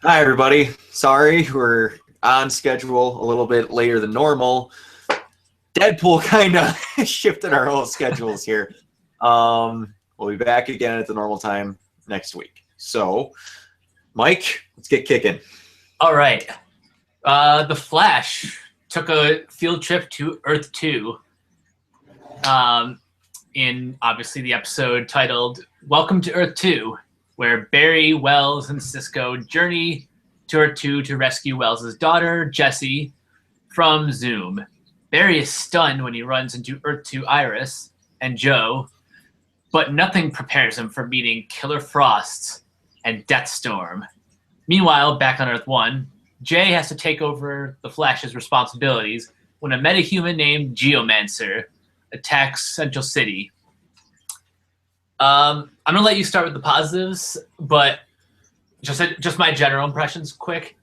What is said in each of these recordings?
Hi, everybody. Sorry, we're on schedule a little bit later than normal. Deadpool kind of shifted our whole schedules here. We'll be back again at the normal time next week. So, Mike, let's get kicking. All right. The Flash took a field trip to Earth 2 in obviously the episode titled Welcome to Earth 2, where Barry, Wells, and Cisco journey to Earth 2 to rescue Wells' daughter, Jessie, from Zoom. Barry is stunned when he runs into Earth 2 Iris and Joe, but nothing prepares him for meeting Killer Frost and Deathstorm. Meanwhile, back on Earth 1, Jay has to take over the Flash's responsibilities when a metahuman named Geomancer attacks Central City. I'm going to let you start with the positives, but just my general impressions quick.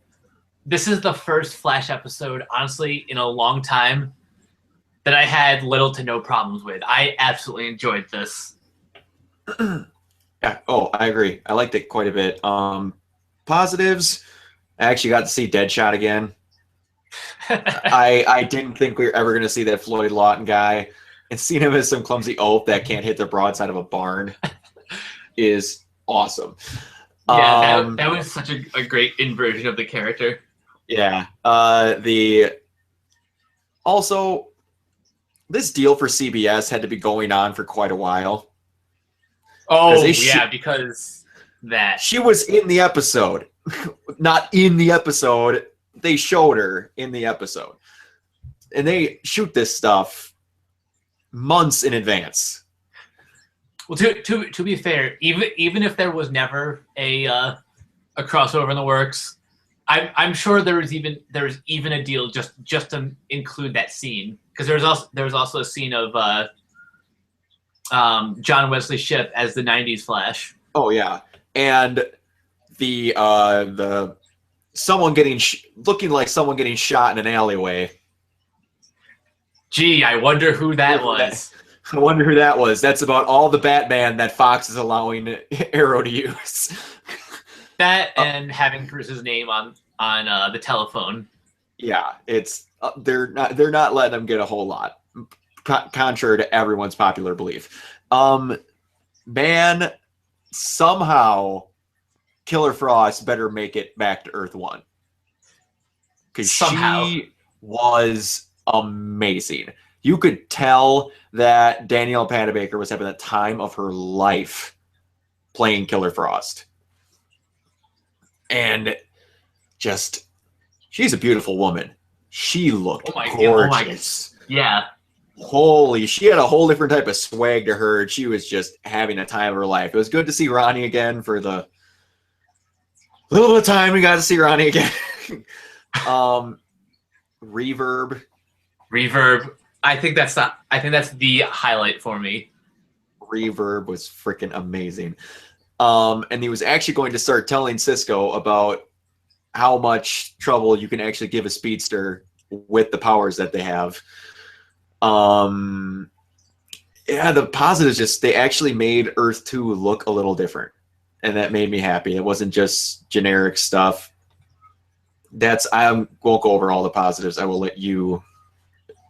This is the first Flash episode, honestly, in a long time that I had little to no problems with. I absolutely enjoyed this. Yeah. Oh, I agree. I liked it quite a bit. Positives, I actually got to see Deadshot again. I didn't think we were ever going to see that Floyd Lawton guy. And seeing him as some clumsy oaf that can't hit the broadside of a barn is awesome. Yeah, that was such a great inversion of the character. Yeah. Also, this deal for CBS had to be going on for quite a while. Oh, yeah, because that. She was in the episode. Not in the episode. They showed her in the episode. And they shoot this stuff months in advance. Well, to be fair, even if there was never a crossover in the works, I'm sure there was even a deal just to include that scene, because there was also a scene of John Wesley Shipp as the '90s Flash. Oh yeah, and the someone looking like someone getting shot in an alleyway. Gee, I wonder who that was. I wonder who that was. That's about all the Batman that Fox is allowing Arrow to use. That and having Bruce's name on the telephone. Yeah, it's they're not letting them get a whole lot, contrary to everyone's popular belief. Man, somehow Killer Frost better make it back to Earth 1, because she was amazing. You could tell that Danielle Panabaker was having the time of her life playing Killer Frost. And just, she's a beautiful woman. She looked gorgeous. Yeah. She had a whole different type of swag to her. She was just having a time of her life. It was good to see Ronnie again for the little bit of time we got to see Ronnie again. Reverb. I think that's the highlight for me. Reverb was freaking amazing. And he was actually going to start telling Cisco about how much trouble you can actually give a speedster with the powers that they have. Yeah, the positives, just they actually made Earth 2 look a little different, and that made me happy. It wasn't just generic stuff. I won't go over all the positives. I will let you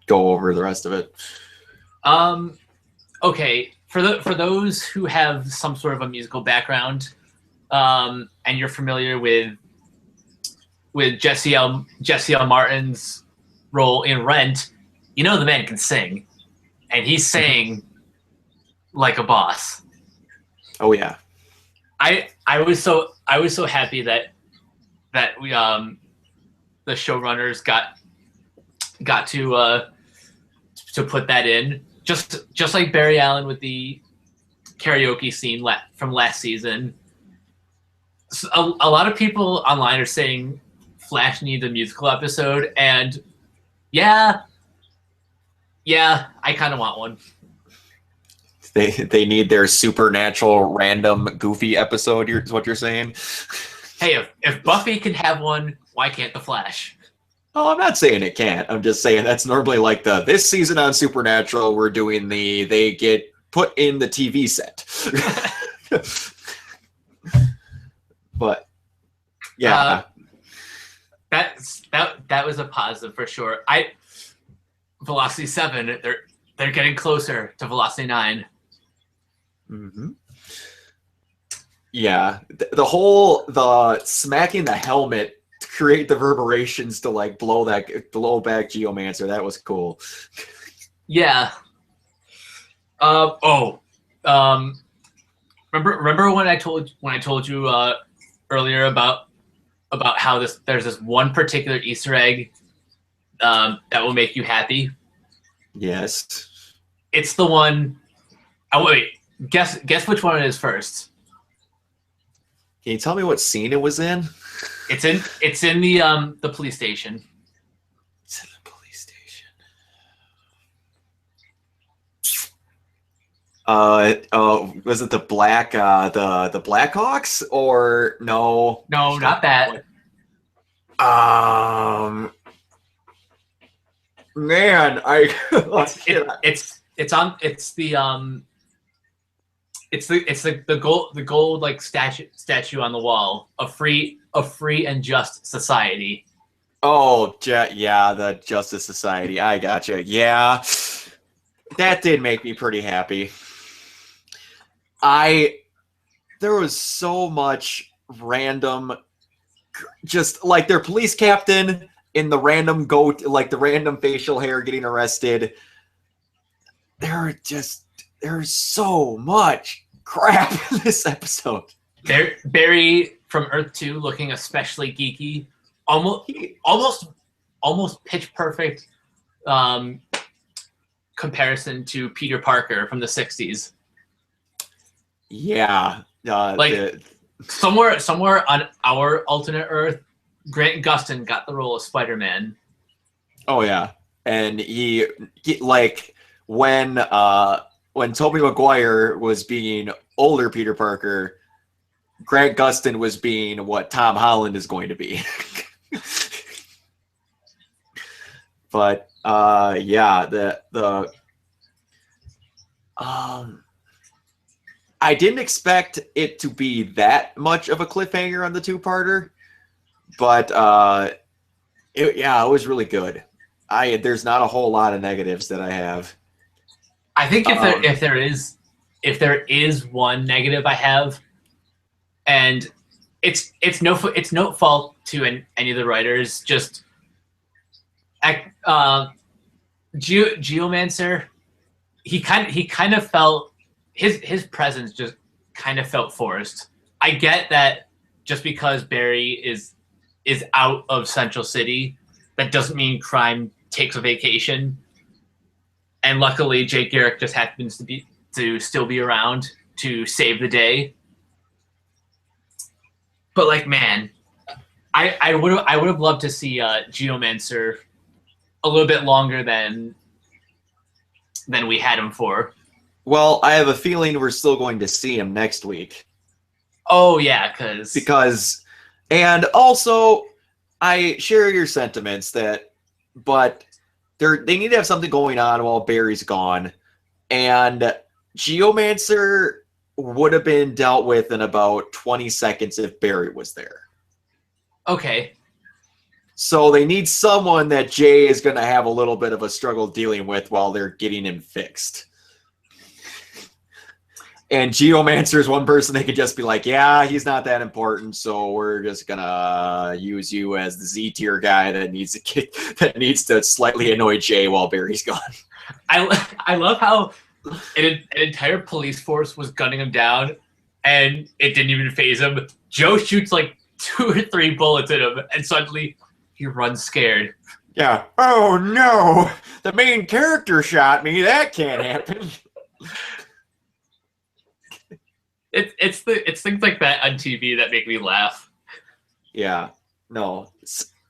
go over the rest of it. Okay, for those who have some sort of a musical background, and you're familiar with Jesse L. Martin's role in Rent, you know the man can sing, and he's sang like a boss. Oh yeah, I was so happy that we the showrunners got to put that in, just like Barry Allen with the karaoke scene from last season. A lot of people online are saying Flash needs a musical episode, and yeah, I kind of want one. They need their supernatural random goofy episode. Is what you're saying? Hey, if Buffy can have one, why can't the Flash? Oh, I'm not saying it can't. I'm just saying that's normally like this season on Supernatural, we're doing they get put in the TV set. But Yeah. That was a positive for sure. Velocity 7, they're getting closer to Velocity 9. Mm-hmm. Yeah, the smacking the helmet to create the reverberations to like blow back Geomancer. That was cool. Yeah. Remember when I told you earlier about how there's this one particular Easter egg that will make you happy? Yes. It's the one. Oh wait, guess which one it is first. Can you tell me what scene it was in? It's in the police station. It's in the police station. Was it the the Blackhawks or no? No, not that. Man, it's the gold like statue on the wall. A free and just society. Oh, yeah, the Justice Society. I gotcha. Yeah, that did make me pretty happy. There was so much random, just like their police captain in the random like the random facial hair getting arrested. There's so much crap in this episode. Barry from Earth 2 looking especially geeky, almost pitch perfect comparison to Peter Parker from the 60s. Yeah, somewhere on our alternate Earth, Grant Gustin got the role of Spider-Man. Oh yeah, and he like when Tobey Maguire was being older Peter Parker, Grant Gustin was being what Tom Holland is going to be. But yeah, I didn't expect it to be that much of a cliffhanger on the two-parter, but it was really good. There's not a whole lot of negatives that I have. I think if there is one negative I have, and it's no fault to any of the writers, just Geomancer, he kind of felt his presence just kind of felt forced. I get that just because Barry is out of Central City, that doesn't mean crime takes a vacation. And luckily, Jake Garrick just happens to still be around to save the day. But like, man, I would have loved to see Geomancer a little bit longer than we had him for. Well, I have a feeling we're still going to see him next week. Oh yeah, and also I share your sentiments but they need to have something going on while Barry's gone, and Geomancer would have been dealt with in about 20 seconds if Barry was there. Okay. So they need someone that Jay is going to have a little bit of a struggle dealing with while they're getting him fixed. And Geomancer is one person they could just be like, yeah, he's not that important, so we're just gonna use you as the Z tier guy that needs to slightly annoy Jay while Barry's gone. I love how an entire police force was gunning him down, and it didn't even faze him. Joe shoots like 2 or 3 bullets at him, and suddenly he runs scared. Yeah. Oh no, the main character shot me. That can't happen. It's things like that on TV that make me laugh. Yeah. No.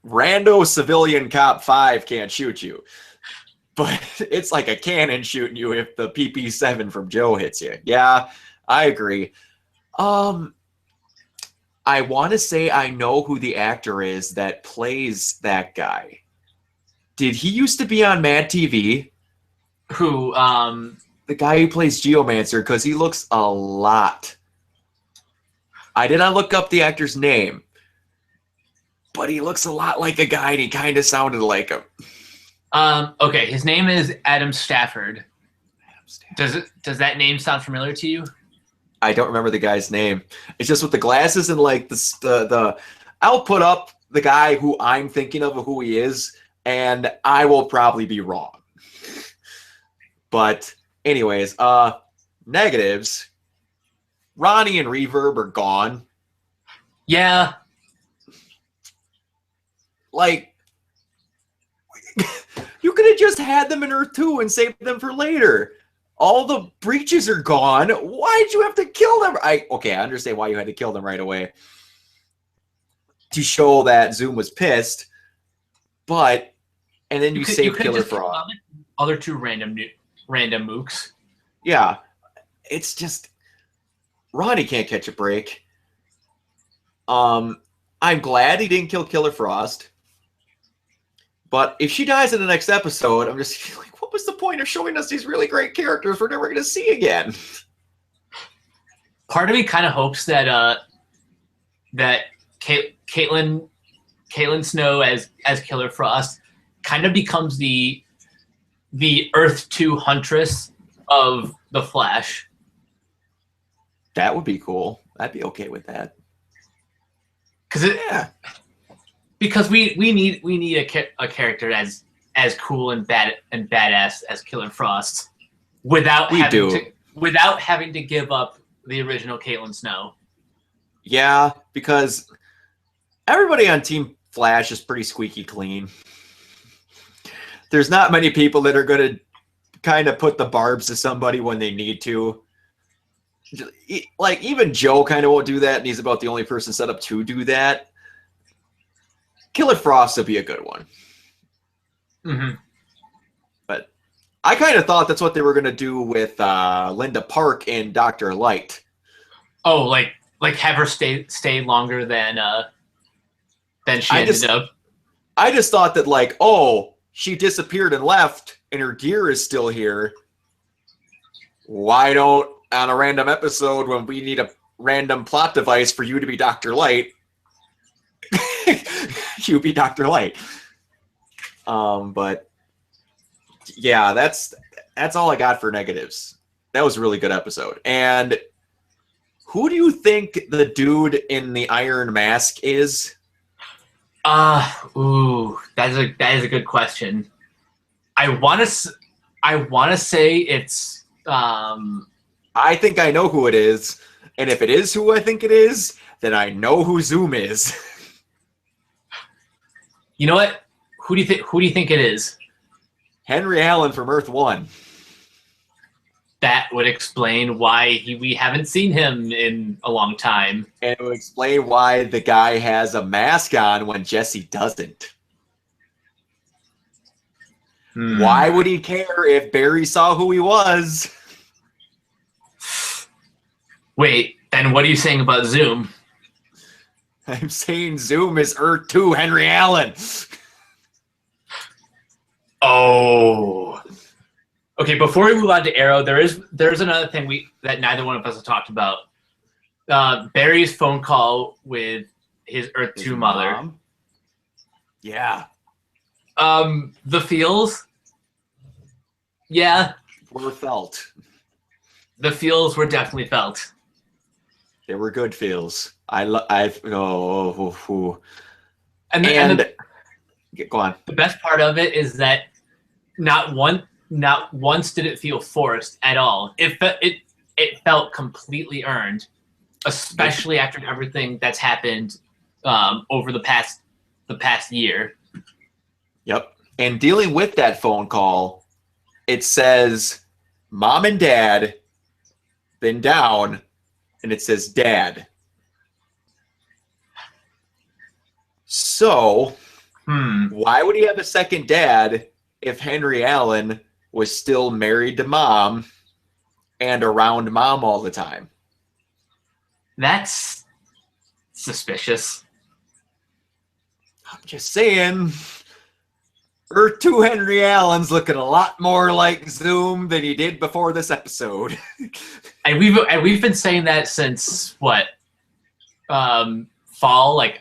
Rando civilian cop 5 can't shoot you. But it's like a cannon shooting you if the PP7 from Joe hits you. Yeah, I agree. I want to say I know who the actor is that plays that guy. Did he used to be on Mad TV? Who? The guy who plays Geomancer, because he looks a lot. I did not look up the actor's name, but he looks a lot like a guy, and he kind of sounded like him. Okay, his name is Adam Stafford. Does that name sound familiar to you? I don't remember the guy's name. It's just with the glasses and like the I'll put up the guy who I'm thinking of who he is, and I will probably be wrong. But anyways, negatives. Ronnie and Reverb are gone. Yeah. Like, you could have just had them in Earth 2 and saved them for later. All the breaches are gone. Why'd you have to kill them? I understand why you had to kill them right away. To show that Zoom was pissed. And then you saved Killer Frost. Other two random mooks. Yeah. It's just, Ronnie can't catch a break. I'm glad he didn't kill Killer Frost. But if she dies in the next episode, I'm just like, what was the point of showing us these really great characters we're never going to see again? Part of me kind of hopes that Caitlin Snow as Killer Frost kind of becomes the Earth 2 Huntress of the Flash. That would be cool. I'd be okay with that. Because we need a character as cool and badass as Killer Frost without having to give up the original Caitlin Snow. Yeah, because everybody on Team Flash is pretty squeaky clean. There's not many people that are going to kind of put the barbs to somebody when they need to. Like, even Joe kind of won't do that, and he's about the only person set up to do that. Killer Frost would be a good one. Mm-hmm. But I kind of thought that's what they were going to do with Linda Park and Dr. Light. Oh, like have her stay longer than she ended up. I just thought that, like, oh, she disappeared and left, and her gear is still here. Why don't, on a random episode when we need a random plot device for you to be Dr. Light, you be Dr. Light. But yeah, that's all I got for negatives. That was a really good episode. And who do you think the dude in the Iron Mask is? That is a good question. I want to say it's I think I know who it is, and if it is who I think it is, then I know who Zoom is. You know what? Who do you think it is? Henry Allen from Earth 1. That would explain why we haven't seen him in a long time. And it would explain why the guy has a mask on when Jesse doesn't. Why would he care if Barry saw who he was? Wait, then what are you saying about Zoom? I'm saying Zoom is Earth 2 Henry Allen. Oh. Okay, before we move on to Arrow, there's another thing that neither one of us have talked about. Barry's phone call with his Earth 2 mother. Mom? Yeah. The feels. Yeah. Were felt. The feels were definitely felt. They were good feels. And go on. The best part of it is that not once did it feel forced at all. It felt completely earned, especially after everything that's happened over the past year. Yep. And dealing with that phone call, it says mom and dad, then down, and it says dad. So, why would he have a second dad if Henry Allen was still married to mom and around mom all the time? That's suspicious. I'm just saying, Earth 2 Henry Allen's looking a lot more like Zoom than he did before this episode. And we've been saying that since what? Fall, like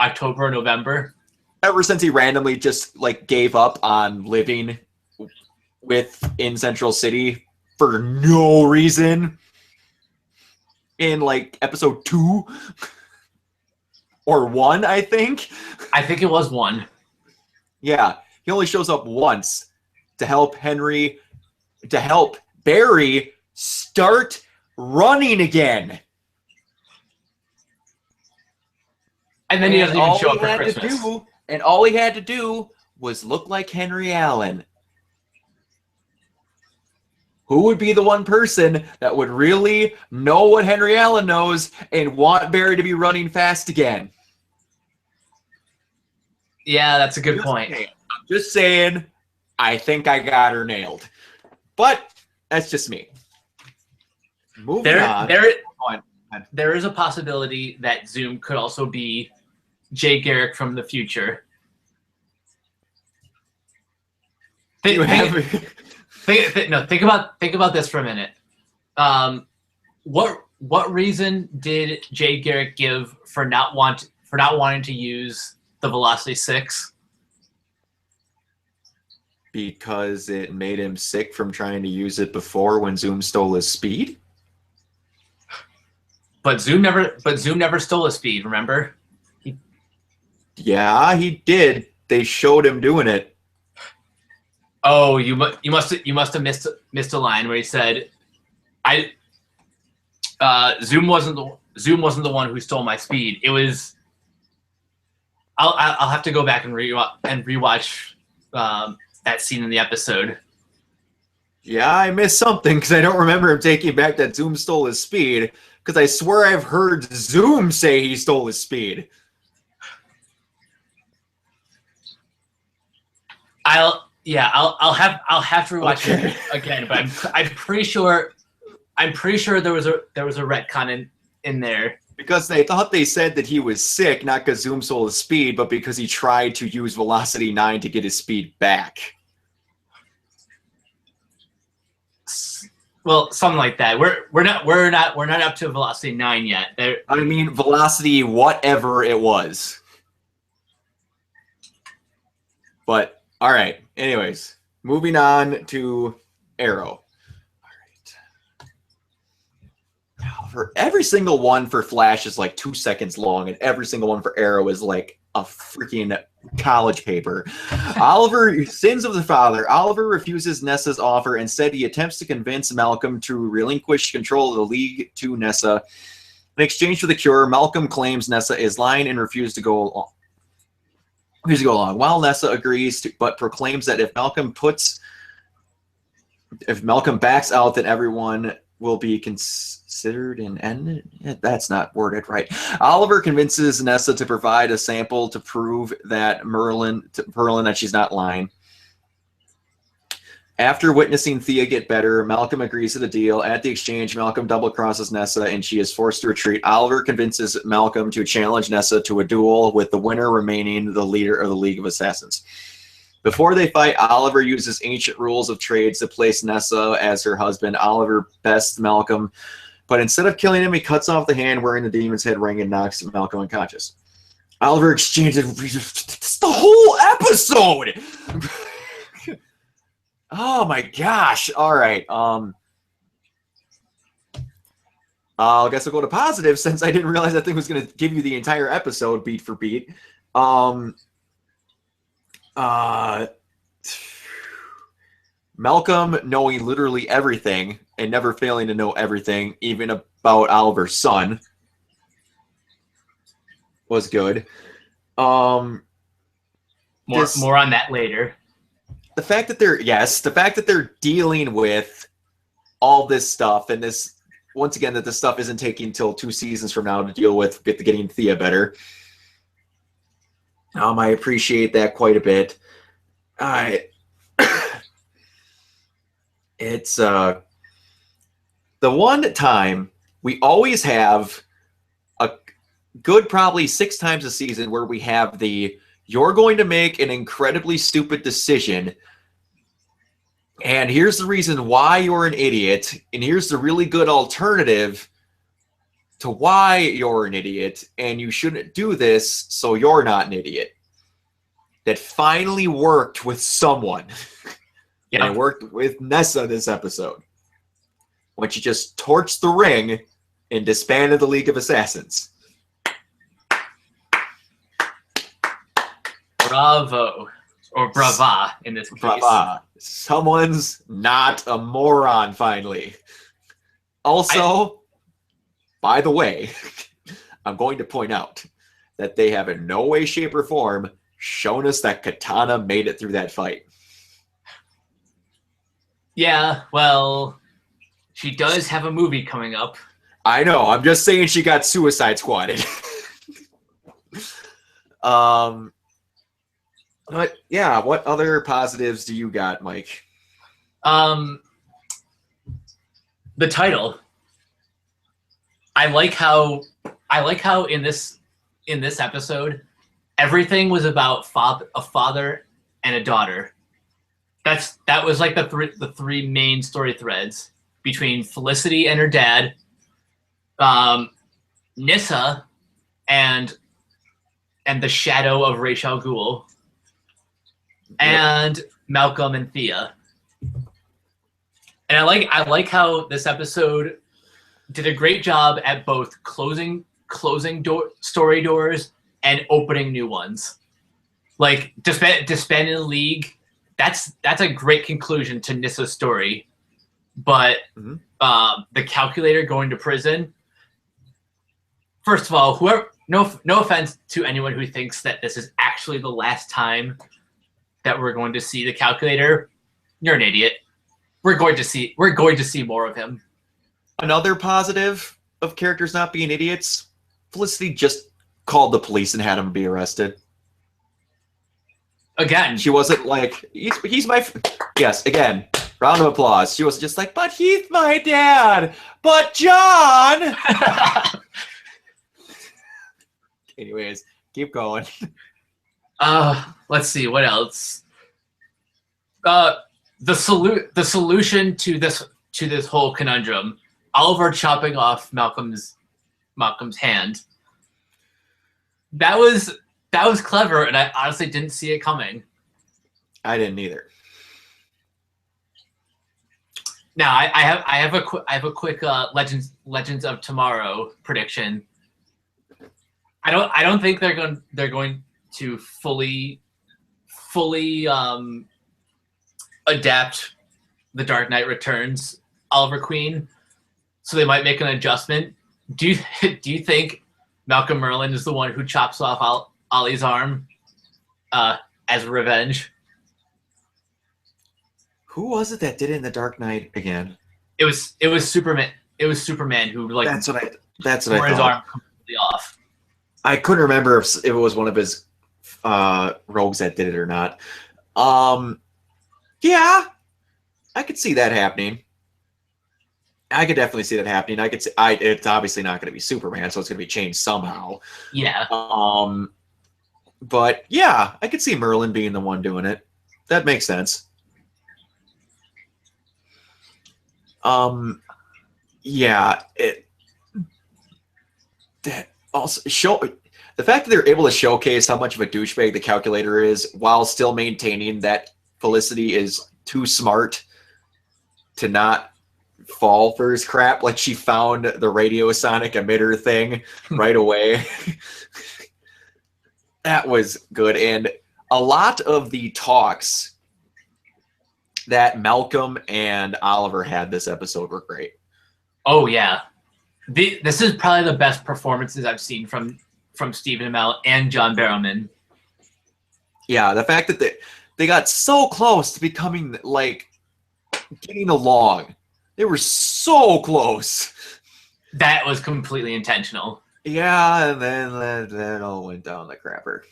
October or November. Ever since he randomly just like gave up on living in Central City for no reason in like episode 2 or 1, I think. I think it was 1. Yeah, he only shows up once to help Barry start running again. And then he doesn't even show up for Christmas. And all he had to do was look like Henry Allen. Who would be the one person that would really know what Henry Allen knows and want Barry to be running fast again? Yeah, that's a good point. I'm just saying, I think I got her nailed. But that's just me. Moving on. There is a possibility that Zoom could also be Jay Garrick from the future. Think about this for a minute. What reason did Jay Garrick give for not wanting to use the Velocity 6? Because it made him sick from trying to use it before when Zoom stole his speed. But Zoom never stole his speed. Remember? Yeah, he did. They showed him doing it. Oh, you must have missed a line where he said, Zoom wasn't the one who stole my speed. It was. I'll have to go back and rewatch that scene in the episode. Yeah, I missed something because I don't remember him taking back that Zoom stole his speed. Because I swear I've heard Zoom say he stole his speed. I'll have to rewatch it again, but I'm pretty sure there was a retcon in there. Because they thought they said that he was sick, not because Zoom stole his speed, but because he tried to use Velocity 9 to get his speed back. Well, something like that. We're not up to Velocity 9 yet. I mean, Velocity whatever it was. But all right. Anyways, moving on to Arrow. For every single one for Flash is like 2 seconds long, and every single one for Arrow is like a freaking college paper. Oliver, sins of the father. Oliver refuses Nessa's offer. Instead, he attempts to convince Malcolm to relinquish control of the League to Nessa. In exchange for the cure, Malcolm claims Nessa is lying and refuses to go along. While Nessa agrees, but proclaims that if Malcolm backs out, then everyone will be considered an end. That's not worded right. Oliver convinces Nessa to provide a sample to prove that Merlin that she's not lying. After witnessing Thea get better, Malcolm agrees to the deal. At the exchange, Malcolm double crosses Nessa and she is forced to retreat. Oliver convinces Malcolm to challenge Nessa to a duel, with the winner remaining the leader of the League of Assassins. Before they fight, Oliver uses ancient rules of trades to place Nessa as her husband. Oliver bests Malcolm, but instead of killing him, he cuts off the hand wearing the demon's head ring and knocks Malcolm unconscious. Oliver exchanges the whole episode. Oh my gosh! All right. I guess I'll go to positive since I didn't realize that thing was going to give you the entire episode beat for beat. Malcolm knowing literally everything and never failing to know everything, even about Oliver's son, was good. More on that later. The fact that they're dealing with all this stuff, and this once again that this stuff isn't taking until 2 seasons from now to deal with getting Thea better. I appreciate that quite a bit. It's the one time we always have a good probably 6 times a season where we have you're going to make an incredibly stupid decision, and here's the reason why you're an idiot, and here's the really good alternative to why you're an idiot, and you shouldn't do this so you're not an idiot. That finally worked with someone. Yep. And it worked with Nessa this episode. When she just torched the ring and disbanded the League of Assassins. Bravo. Or brava in this case. Brava. Someone's not a moron, finally. Also, by the way, I'm going to point out that they have in no way, shape, or form shown us that Katana made it through that fight. Yeah, well, she does have a movie coming up. I know. I'm just saying she got Suicide Squatted. But yeah, what other positives do you got, Mike? The title. I like how in this episode everything was about a father and a daughter. That was like the three main story threads between Felicity and her dad, Nyssa, and the shadow of Ra's al Ghul, and Malcolm and Thea. And I like how this episode did a great job at both closing story doors and opening new ones. Like disbanding the League, that's a great conclusion to Nyssa's story. But the Calculator going to prison. First of all, no offense to anyone who thinks that this is actually the last time that we're going to see the Calculator, you're an idiot. We're going to see more of him. Another positive of characters not being idiots, Felicity just called the police and had him be arrested. Again. She wasn't like, he's my... Yes, again, round of applause. She was just like, but he's my dad. But John! Anyways, keep going. Let's see, what else? The solution to this whole conundrum, Oliver chopping off Malcolm's hand. That was clever, and I honestly didn't see it coming. I didn't either. Now I have a quick Legends of Tomorrow prediction. I don't think they're going to fully adapt The Dark Knight Returns Oliver Queen, so they might make an adjustment. Do you think Malcolm Merlyn is the one who chops off Ollie's arm as revenge? Who was it that did it in The Dark Knight again? It was Superman. It was Superman who that's what I his thought. arm completely off. I couldn't remember if it was one of his rogues that did it or not. Yeah, I could see that happening. I could definitely see that happening. I could see. It's obviously not going to be Superman, so it's going to be changed somehow. Yeah. But yeah, I could see Merlin being the one doing it. That makes sense. Yeah. That also the fact that they're able to showcase how much of a douchebag the Calculator is while still maintaining that Felicity is too smart to not fall for his crap. Like, she found the radiosonic emitter thing right away. That was good. And a lot of the talks that Malcolm and Oliver had this episode were great. Oh yeah. This is probably the best performances I've seen from Stephen Amell and John Barrowman. Yeah, the fact that they got so close to becoming, like, getting along. They were so close. That was completely intentional. Yeah, and then that all went down the crapper.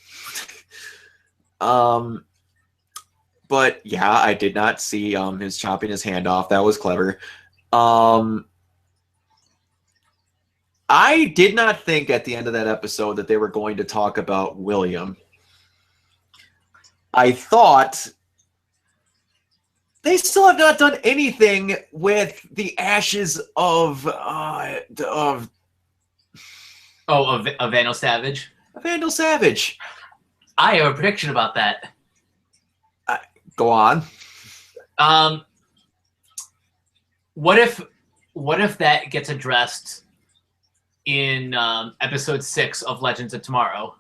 But yeah, I did not see his chopping his hand off. That was clever. I did not think at the end of that episode that they were going to talk about William. I thought they still have not done anything with the ashes of Oh, a Vandal Savage. A Vandal Savage. I have a prediction about that. Go on. What if that gets addressed in episode 6 of Legends of Tomorrow?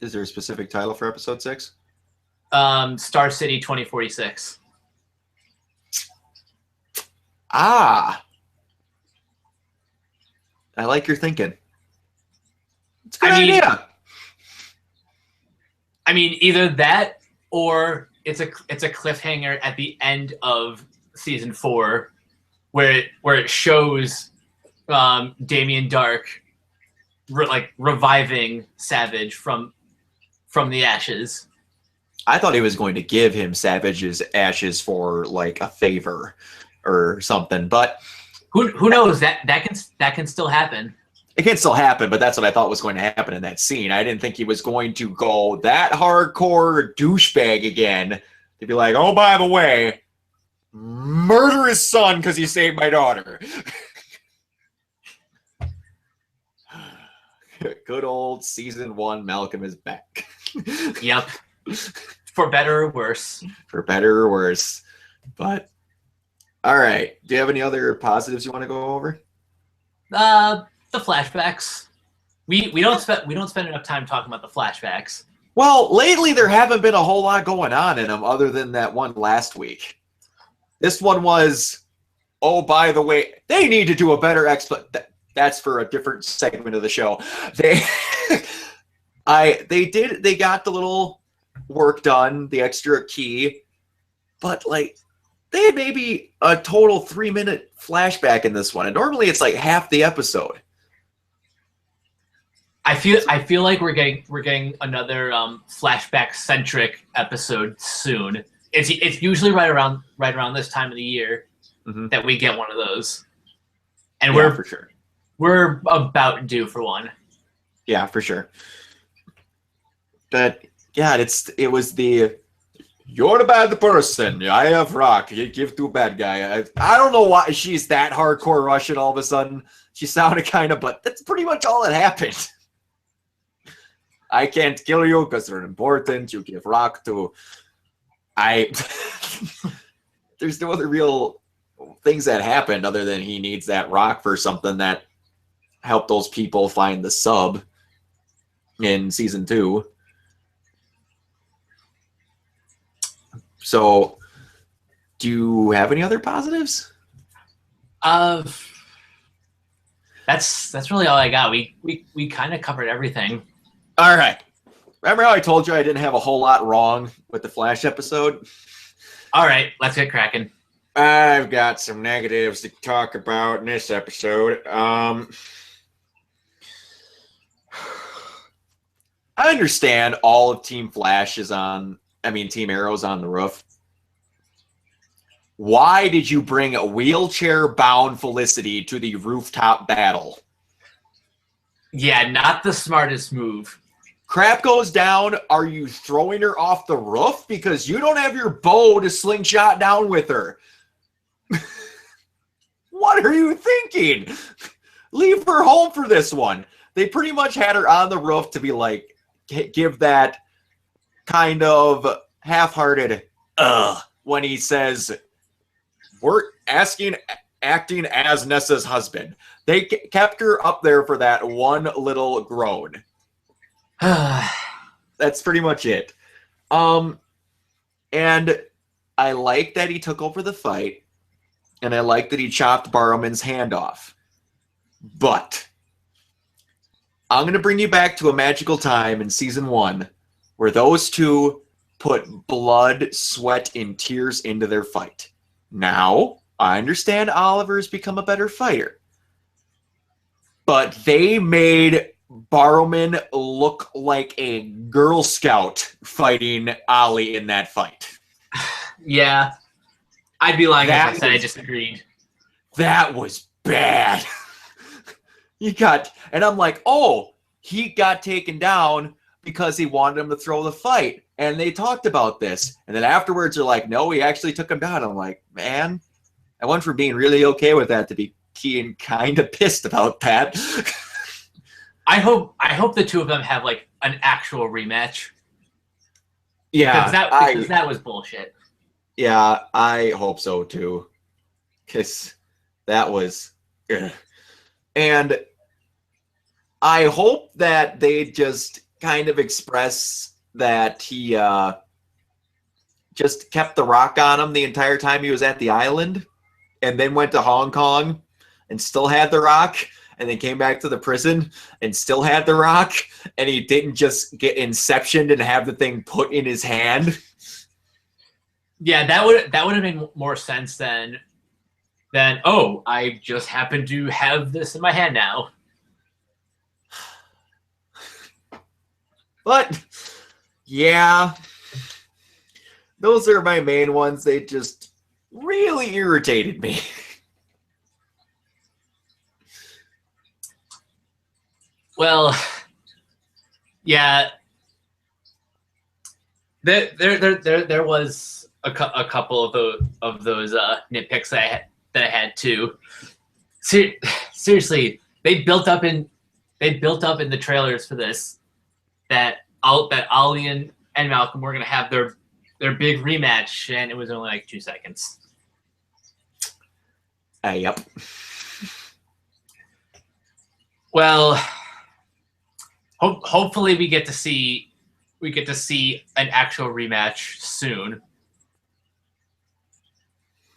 Is there a specific title for episode 6? Star City 2046. I like your thinking. It's a good idea. I mean, either that or it's a cliffhanger at the end of season 4, where it shows Damien Dark reviving Savage from the ashes. I thought he was going to give him Savage's ashes for like a favor or something, but who knows? That can still happen. It can still happen, but that's what I thought was going to happen in that scene. I didn't think he was going to go that hardcore douchebag again to be like, oh, by the way, murder his son because he saved my daughter. Good old season 1, Malcolm is back. Yep. For better or worse. For better or worse. But, all right. Do you have any other positives you want to go over? The flashbacks. We don't spend enough time talking about the flashbacks. Well, lately there haven't been a whole lot going on in them other than that one last week. This one was, oh, by the way, they need to do a better that's for a different segment of the show. They got the little work done, the extra key, but like they had maybe a total 3-minute flashback in this one, and normally it's like half the episode. I feel like we're getting another flashback centric episode soon. It's usually right around this time of the year that we get one of those, and yeah, for sure. We're about due for one. Yeah, for sure. But yeah, it was the you're the bad person. I have rock. You give to a bad guy. I don't know why she's that hardcore Russian all of a sudden. She sounded kind of, but that's pretty much all that happened. I can't kill you because you're important. You give rock to... There's no other real things that happened other than he needs that rock for something that helped those people find the sub in season 2. So, do you have any other positives? That's really all I got. We kind of covered everything. All right. Remember how I told you I didn't have a whole lot wrong with the Flash episode? All right, let's get cracking. I've got some negatives to talk about in this episode. I understand all of Team Team Arrow's on the roof. Why did you bring a wheelchair-bound Felicity to the rooftop battle? Yeah, not the smartest move. Crap goes down. Are you throwing her off the roof? Because you don't have your bow to slingshot down with her. What are you thinking? Leave her home for this one. They pretty much had her on the roof to be like, give that kind of half-hearted when he says, we're acting as Nessa's husband. They kept her up there for that one little groan. That's pretty much it. And I like that he took over the fight, and I like that he chopped Barrowman's hand off. But I'm going to bring you back to a magical time in season 1 where those two put blood, sweat, and tears into their fight. Now, I understand Oliver's become a better fighter, but they made Barrowman look like a Girl Scout fighting Ollie in that fight. Yeah. I'd be lying if I said I disagreed. That was bad. And I'm like, oh, he got taken down because he wanted him to throw the fight. And they talked about this. And then afterwards, they're like, no, he actually took him down. I'm like, man, I went from being really okay with that to be being kind of pissed about that. I hope the two of them have like an actual rematch. Yeah, because that was bullshit. Yeah, I hope so too. Because that was... Ugh. And I hope that they just kind of express that he just kept the rock on him the entire time he was at the island, and then went to Hong Kong and still had the rock, and then came back to the prison and still had the rock, and he didn't just get inceptioned and have the thing put in his hand. Yeah, that would have made more sense than oh, I just happen to have this in my hand now. But yeah, those are my main ones. They just really irritated me. Well, yeah, there was a couple of those nitpicks that I had too. Seriously, they built up in the trailers for this that Ollie and Malcolm were gonna have their big rematch, and it was only like 2 seconds. Yep. Well, hopefully we get to see an actual rematch soon.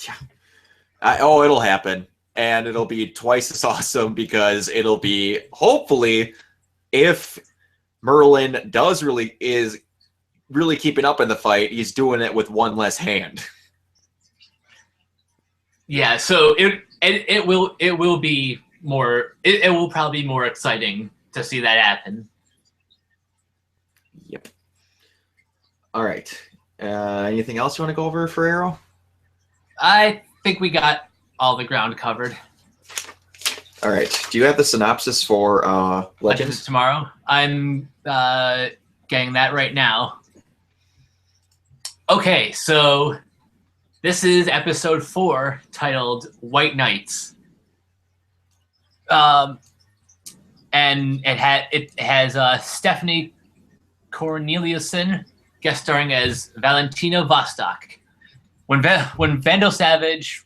Yeah. It'll happen, and it'll be twice as awesome because it'll be, hopefully, if Merlin is really keeping up in the fight, he's doing it with one less hand. Yeah, so it will be more. It will probably be more exciting to see that happen. Yep. All right. Anything else you want to go over for Arrow? I think we got all the ground covered. All right. Do you have the synopsis for Legends? Tomorrow? I'm getting that right now. Okay, so this is episode 4, titled White Knights. And it has Stephanie Corneliuson guest starring as Valentina Vostok. When Vandal Savage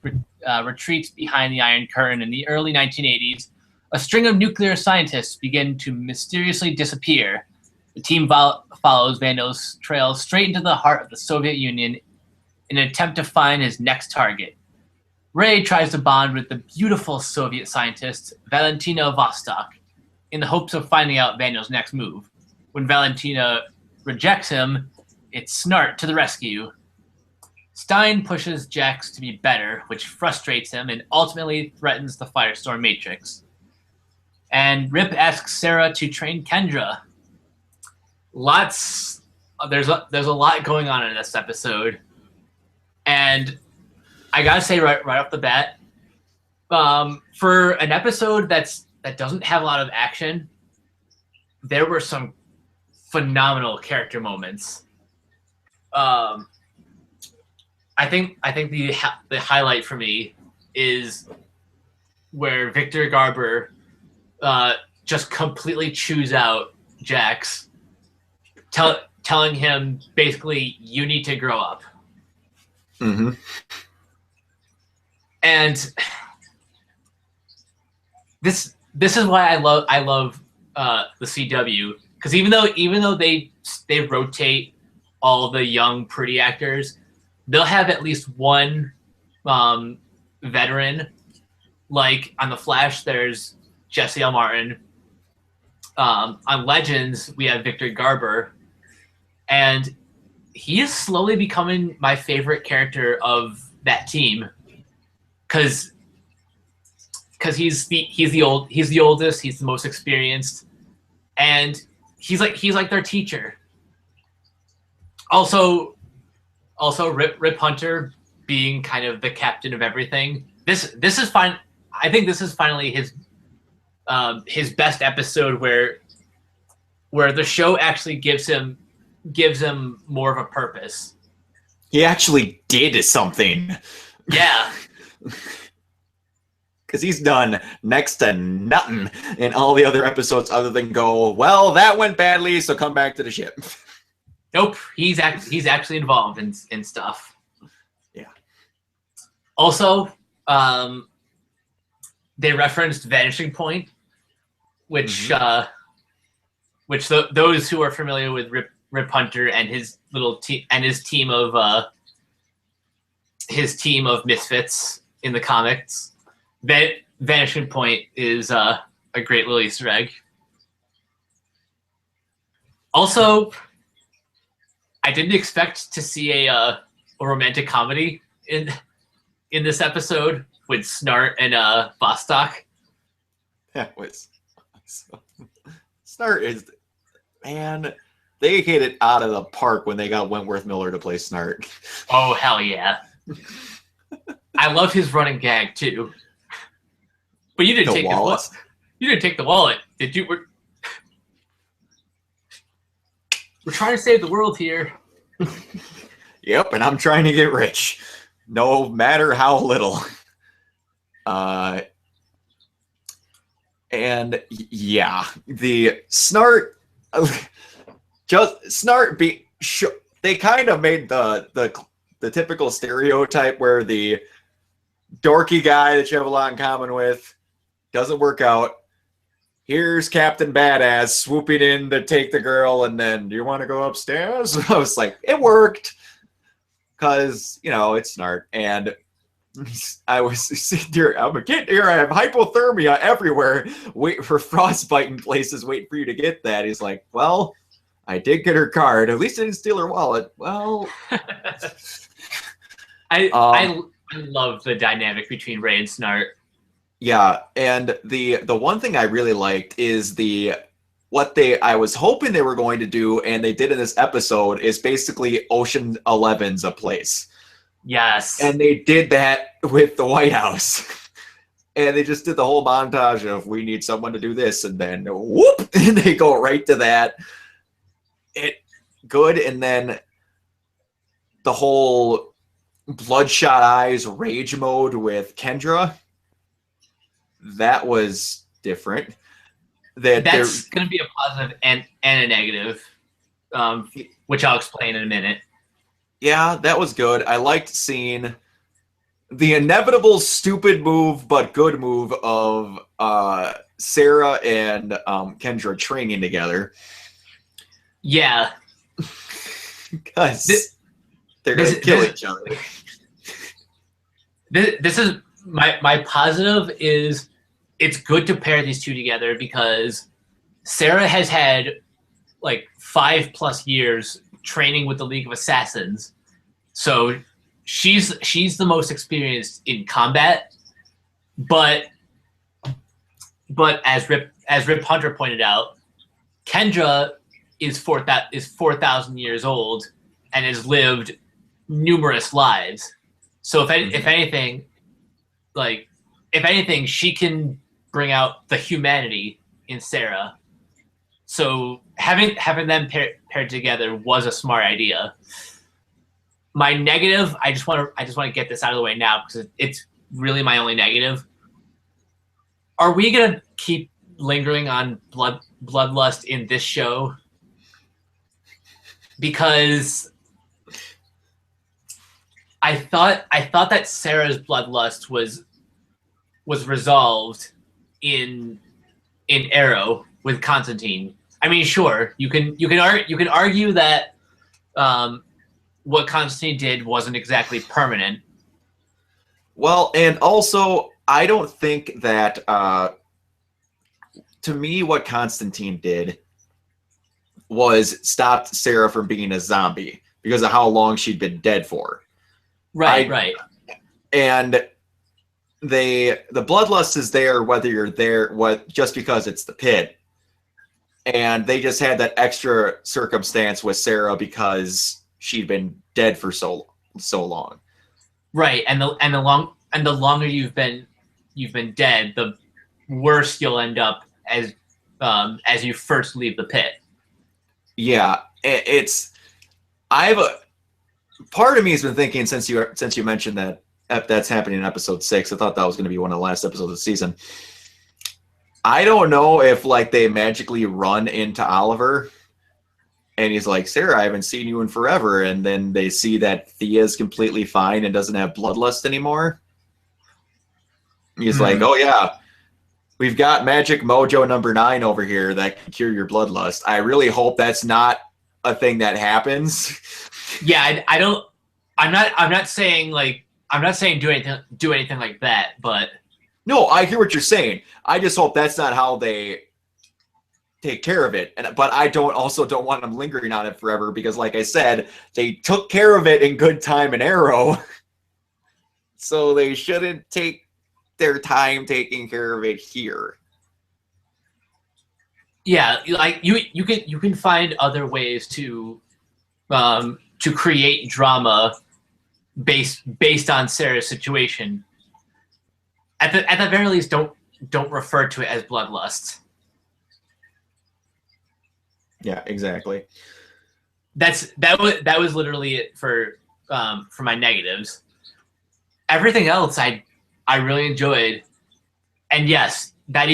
retreats behind the Iron Curtain in the early 1980s, a string of nuclear scientists begin to mysteriously disappear. The team follows Vandal's trail straight into the heart of the Soviet Union in an attempt to find his next target. Ray tries to bond with the beautiful Soviet scientist Valentina Vostok in the hopes of finding out Vandal's next move. When Valentina rejects him, it's Snart to the rescue. Stein pushes Jax to be better, which frustrates him and ultimately threatens the Firestorm Matrix. And Rip asks Sarah to train Kendra. There's a lot going on in this episode, and I gotta say right off the bat, for an episode that doesn't have a lot of action, there were some phenomenal character moments. I think the highlight for me is where Victor Garber just completely chews out Jax, telling him basically, you need to grow up. Mm-hmm. And this is why I love the CW, because even though they rotate all the young pretty actors, they'll have at least one veteran. Like on The Flash, there's Jesse L. Martin. On Legends, we have Victor Garber, and he is slowly becoming my favorite character of that team, because he's the oldest, he's the most experienced, and he's like their teacher. Also Rip Hunter being kind of the captain of everything. This is fine. I think this is finally his best episode where the show actually gives him more of a purpose. He actually did something. Yeah. because he's done next to nothing in all the other episodes other than go, well, that went badly, so come back to the ship. Nope, he's actually involved in stuff. Yeah. Also, they referenced Vanishing Point, which those who are familiar with Rip Hunter and his little team and his team of misfits in the comics, Vanishing Point is a great little Easter egg. Also, I didn't expect to see a romantic comedy in this episode with Snart and Vostok. That was Snart is, man, they hit it out of the park when they got Wentworth Miller to play Snart. Oh hell yeah! I love his running gag too. But you didn't take the wallet. You didn't take the wallet, did you? We're trying to save the world here. Yep, and I'm trying to get rich, no matter how little. And yeah, the Snart, they kind of made the typical stereotype where the dorky guy that you have a lot in common with doesn't work out. Here's Captain Badass swooping in to take the girl, and then, do you want to go upstairs? I was like, it worked, because, it's Snart. And I was sitting here, I'm a kid here, I have hypothermia everywhere, wait for frostbite in places, waiting for you to get that. He's like, well, I did get her card. At least I didn't steal her wallet. Well, I love the dynamic between Ray and Snart. Yeah, and the one thing I really liked is I was hoping they were going to do, and they did in this episode, is basically Ocean 11's a place. Yes. And they did that with the White House. And they just did the whole montage of, we need someone to do this, and then whoop, and they go right to that. Good, and then the whole Bloodshot Eyes rage mode with Kendra. That was different. That's going to be a positive and a negative, which I'll explain in a minute. Yeah, that was good. I liked seeing the inevitable stupid move but good move of Sarah and Kendra training together. Yeah. Because they're going to kill each other. This is my positive is it's good to pair these two together because Sarah has had like 5+ years training with the League of Assassins. So she's the most experienced in combat, but as Rip Hunter pointed out, Kendra is 4,000 years old and has lived numerous lives. So if anything, she can bring out the humanity in Sarah. So having them paired together was a smart idea. My negative, I just want to get this out of the way now because it's really my only negative. Are we gonna keep lingering on bloodlust in this show? Because I thought that Sarah's bloodlust was resolved in Arrow with Constantine. I mean, sure, you can argue that what Constantine did wasn't exactly permanent. Well, and also I don't think that to me what Constantine did was stopped Sarah from being a zombie because of how long she'd been dead for. Right. And the bloodlust is there whether you're there just because it's the pit. And they just had that extra circumstance with Sarah because she'd been dead for so long. Right, and the longer you've been dead, the worse you'll end up as you first leave the pit. Yeah, part of me has been thinking since you mentioned that that's happening in episode 6. I thought that was going to be one of the last episodes of the season. I don't know if like they magically run into Oliver and he's like, Sarah, I haven't seen you in forever. And then they see that Thea's completely fine and doesn't have bloodlust anymore. He's like, oh yeah, we've got Magic Mojo number 9 over here that can cure your bloodlust. I really hope that's not a thing that happens. Yeah, I'm not saying do anything like that, but no, I hear what you're saying. I just hope that's not how they take care of it. But I don't want them lingering on it forever because, like I said, they took care of it in Good Time and Arrow. So they shouldn't take their time taking care of it here. Yeah, like you can find other ways to create drama based on Sarah's situation. At the very least, don't refer to it as bloodlust. Yeah, exactly. That was literally it for my negatives. Everything else I really enjoyed, and yes, that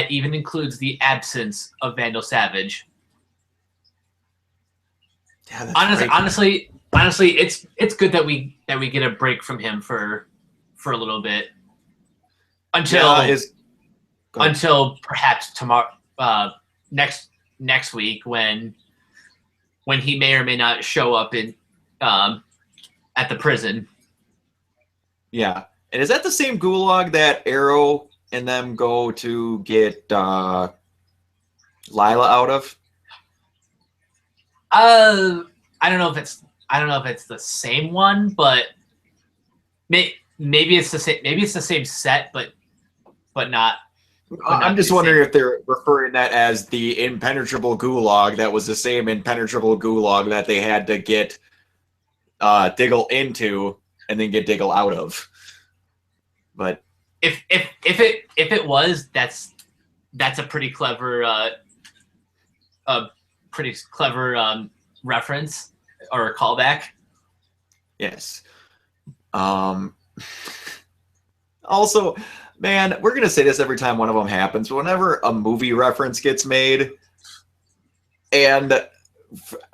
even includes the absence of Vandal Savage. Yeah, honestly, it's good that we get a break from him for a little bit until perhaps tomorrow, next week when he may or may not show up in at the prison. Yeah. And is that the same gulag that Arrow and them go to get Lila out of? I don't know if it's the same one, but maybe it's the same. Maybe it's the same set, but not. I'm just wondering if they're referring that as the impenetrable gulag that was the same impenetrable gulag that they had to get Diggle into and then get Diggle out of. But if it was, that's a pretty clever reference or a callback. Yes. Also, man, we're gonna say this every time one of them happens. But whenever a movie reference gets made, and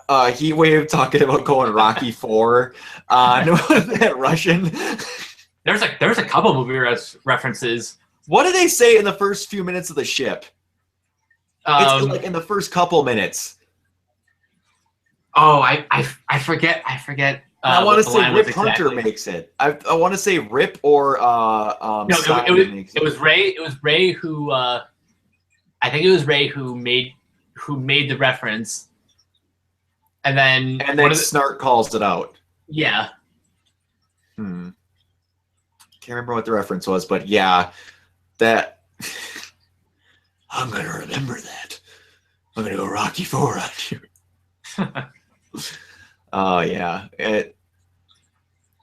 Heatwave talking about going Rocky 4 on that Russian. There's a couple movie references. What do they say in the first few minutes of the ship? It's like in the first couple minutes. Oh, I forget. I want to say Rip Hunter makes it. I want to say Rip or no, it was Ray. It was Ray who I think it was Ray who made the reference, and then Snart calls it out. Yeah. Can't remember what the reference was, but yeah, that I'm gonna remember that. I'm gonna go Rocky 4 on you. Oh yeah.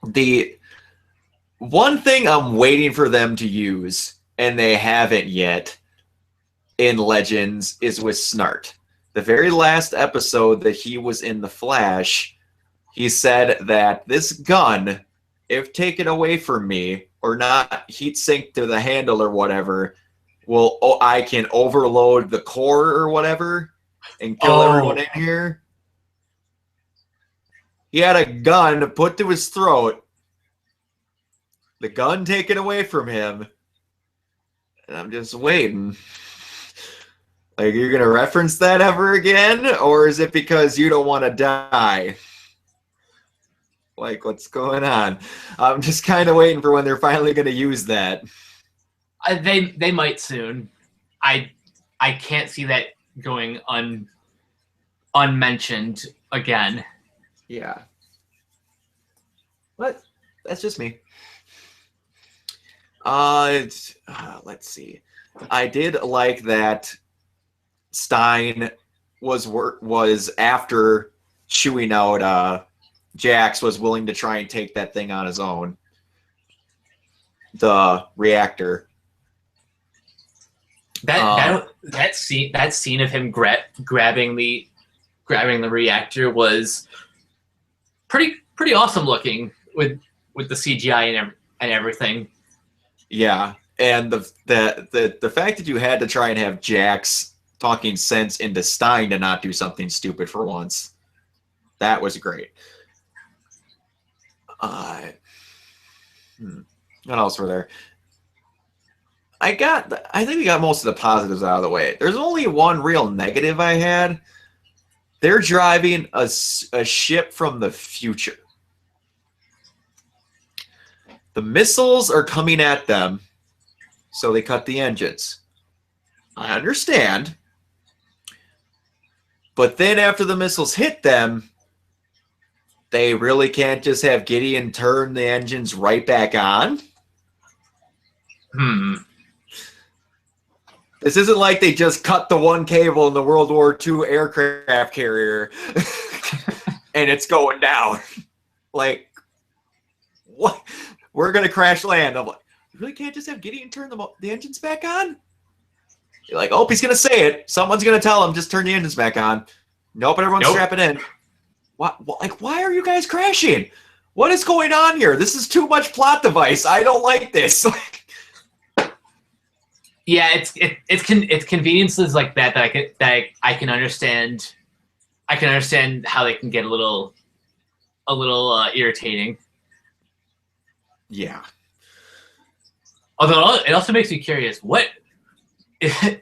The one thing I'm waiting for them to use, and they haven't yet in Legends, is with Snart. The very last episode that he was in The Flash, he said that this gun, if taken away from me or not heat sink to the handle or whatever, I can overload the core or whatever and kill everyone in here. He had a gun put to his throat, the gun taken away from him, and I'm just waiting. Like, you're going to reference that ever again? Or is it because you don't want to die? Like, what's going on? I'm just kind of waiting for when they're finally going to use that. They might soon. I can't see that going unmentioned again. Yeah. But that's just me. Let's see. I did like that Stein was after chewing out Jax was willing to try and take that thing on his own. The reactor. That scene of him grabbing the reactor was pretty awesome looking with the CGI and everything. Yeah, and the fact that you had to try and have Jax talking sense into Stein to not do something stupid for once, that was great. What else were there? I think we got most of the positives out of the way. There's only one real negative I had. They're driving a ship from the future. The missiles are coming at them, so they cut the engines. I understand. But then after the missiles hit them, they really can't just have Gideon turn the engines right back on? This isn't like they just cut the one cable in the World War II aircraft carrier and it's going down. Like, what? We're going to crash land. I'm like, you really can't just have Gideon turn the engines back on? You're like, oh, he's going to say it. Someone's going to tell him, just turn the engines back on. Nope, everyone's strapping in. Why are you guys crashing? What is going on here? This is too much plot device. I don't like this. Yeah, it's conveniences like that I can understand. I can understand how they can get a little irritating. Yeah. Although it also makes me curious, what can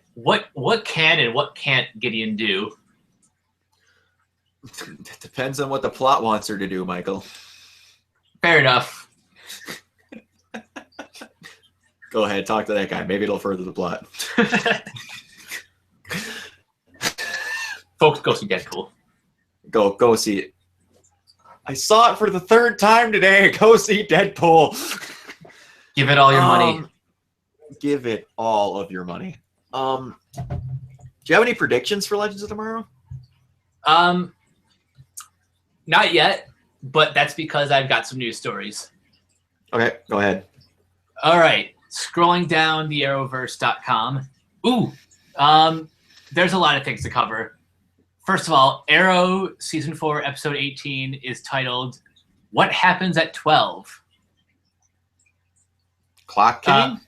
and what can't Gideon do? It depends on what the plot wants her to do, Michael. Fair enough. Go ahead, talk to that guy. Maybe it'll further the plot. Folks, go see Deadpool. Go see it. I saw it for the third time today. Go see Deadpool. Give it all your money. Give it all of your money. Do you have any predictions for Legends of Tomorrow? Not yet, but that's because I've got some news stories. Okay, go ahead. All right. Scrolling down the Arrowverse.com. There's a lot of things to cover. First of all, Arrow Season 4, Episode 18 is titled, What Happens at 12? Clock King?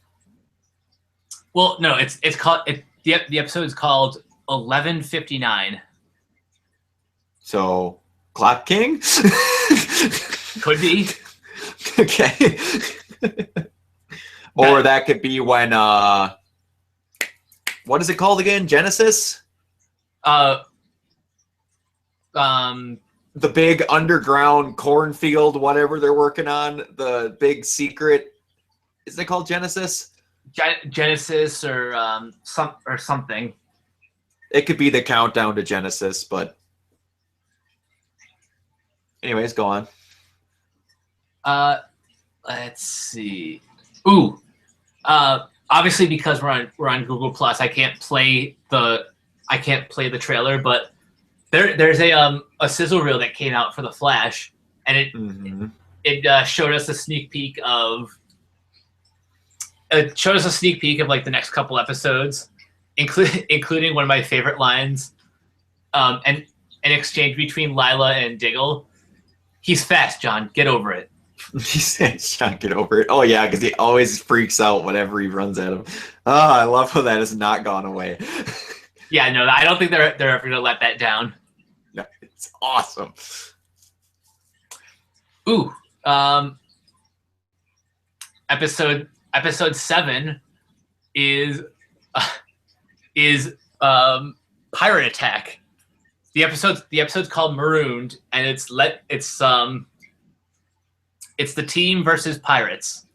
Well, no, it's called, the episode is called 11:59. So, Clock King? Could be. Okay. Or that could be when, what is it called again? Genesis? The big underground cornfield, whatever they're working on, the big secret. Is it called Genesis? Genesis or something. It could be the countdown to Genesis, but anyways, go on. Let's see. Obviously because we're on Google Plus, I can't play the trailer, but there's a sizzle reel that came out for The Flash, and it showed us a sneak peek of like the next couple episodes, including one of my favorite lines, and an exchange between Lila and Diggle. He's fast, John. Get over it. He said, "John, get over it." Oh yeah, because he always freaks out whenever he runs at him. Oh, I love how that has not gone away. Yeah, no, I don't think they're ever gonna let that down. No, it's awesome. Episode 7 is Pirate Attack. The episode's called Marooned, and it's the team versus pirates.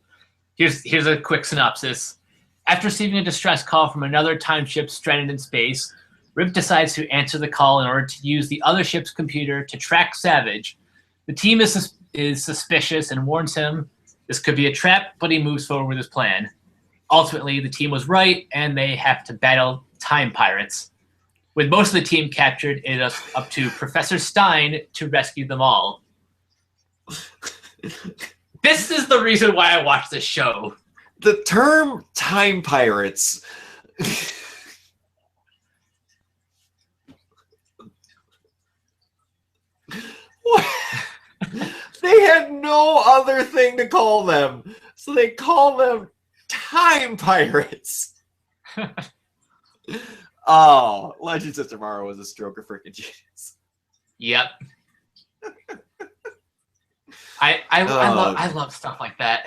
Here's a quick synopsis. After receiving a distress call from another time ship stranded in space, Rip decides to answer the call in order to use the other ship's computer to track Savage. The team is suspicious and warns him this could be a trap, but he moves forward with his plan. Ultimately, the team was right, and they have to battle time pirates. With most of the team captured, it is up to Professor Stein to rescue them all. This is the reason why I watched this show. The term time pirates. What? They had no other thing to call them. So they call them time pirates. Oh, Legends of Tomorrow was a stroke of freaking genius. Yep. I love stuff like that.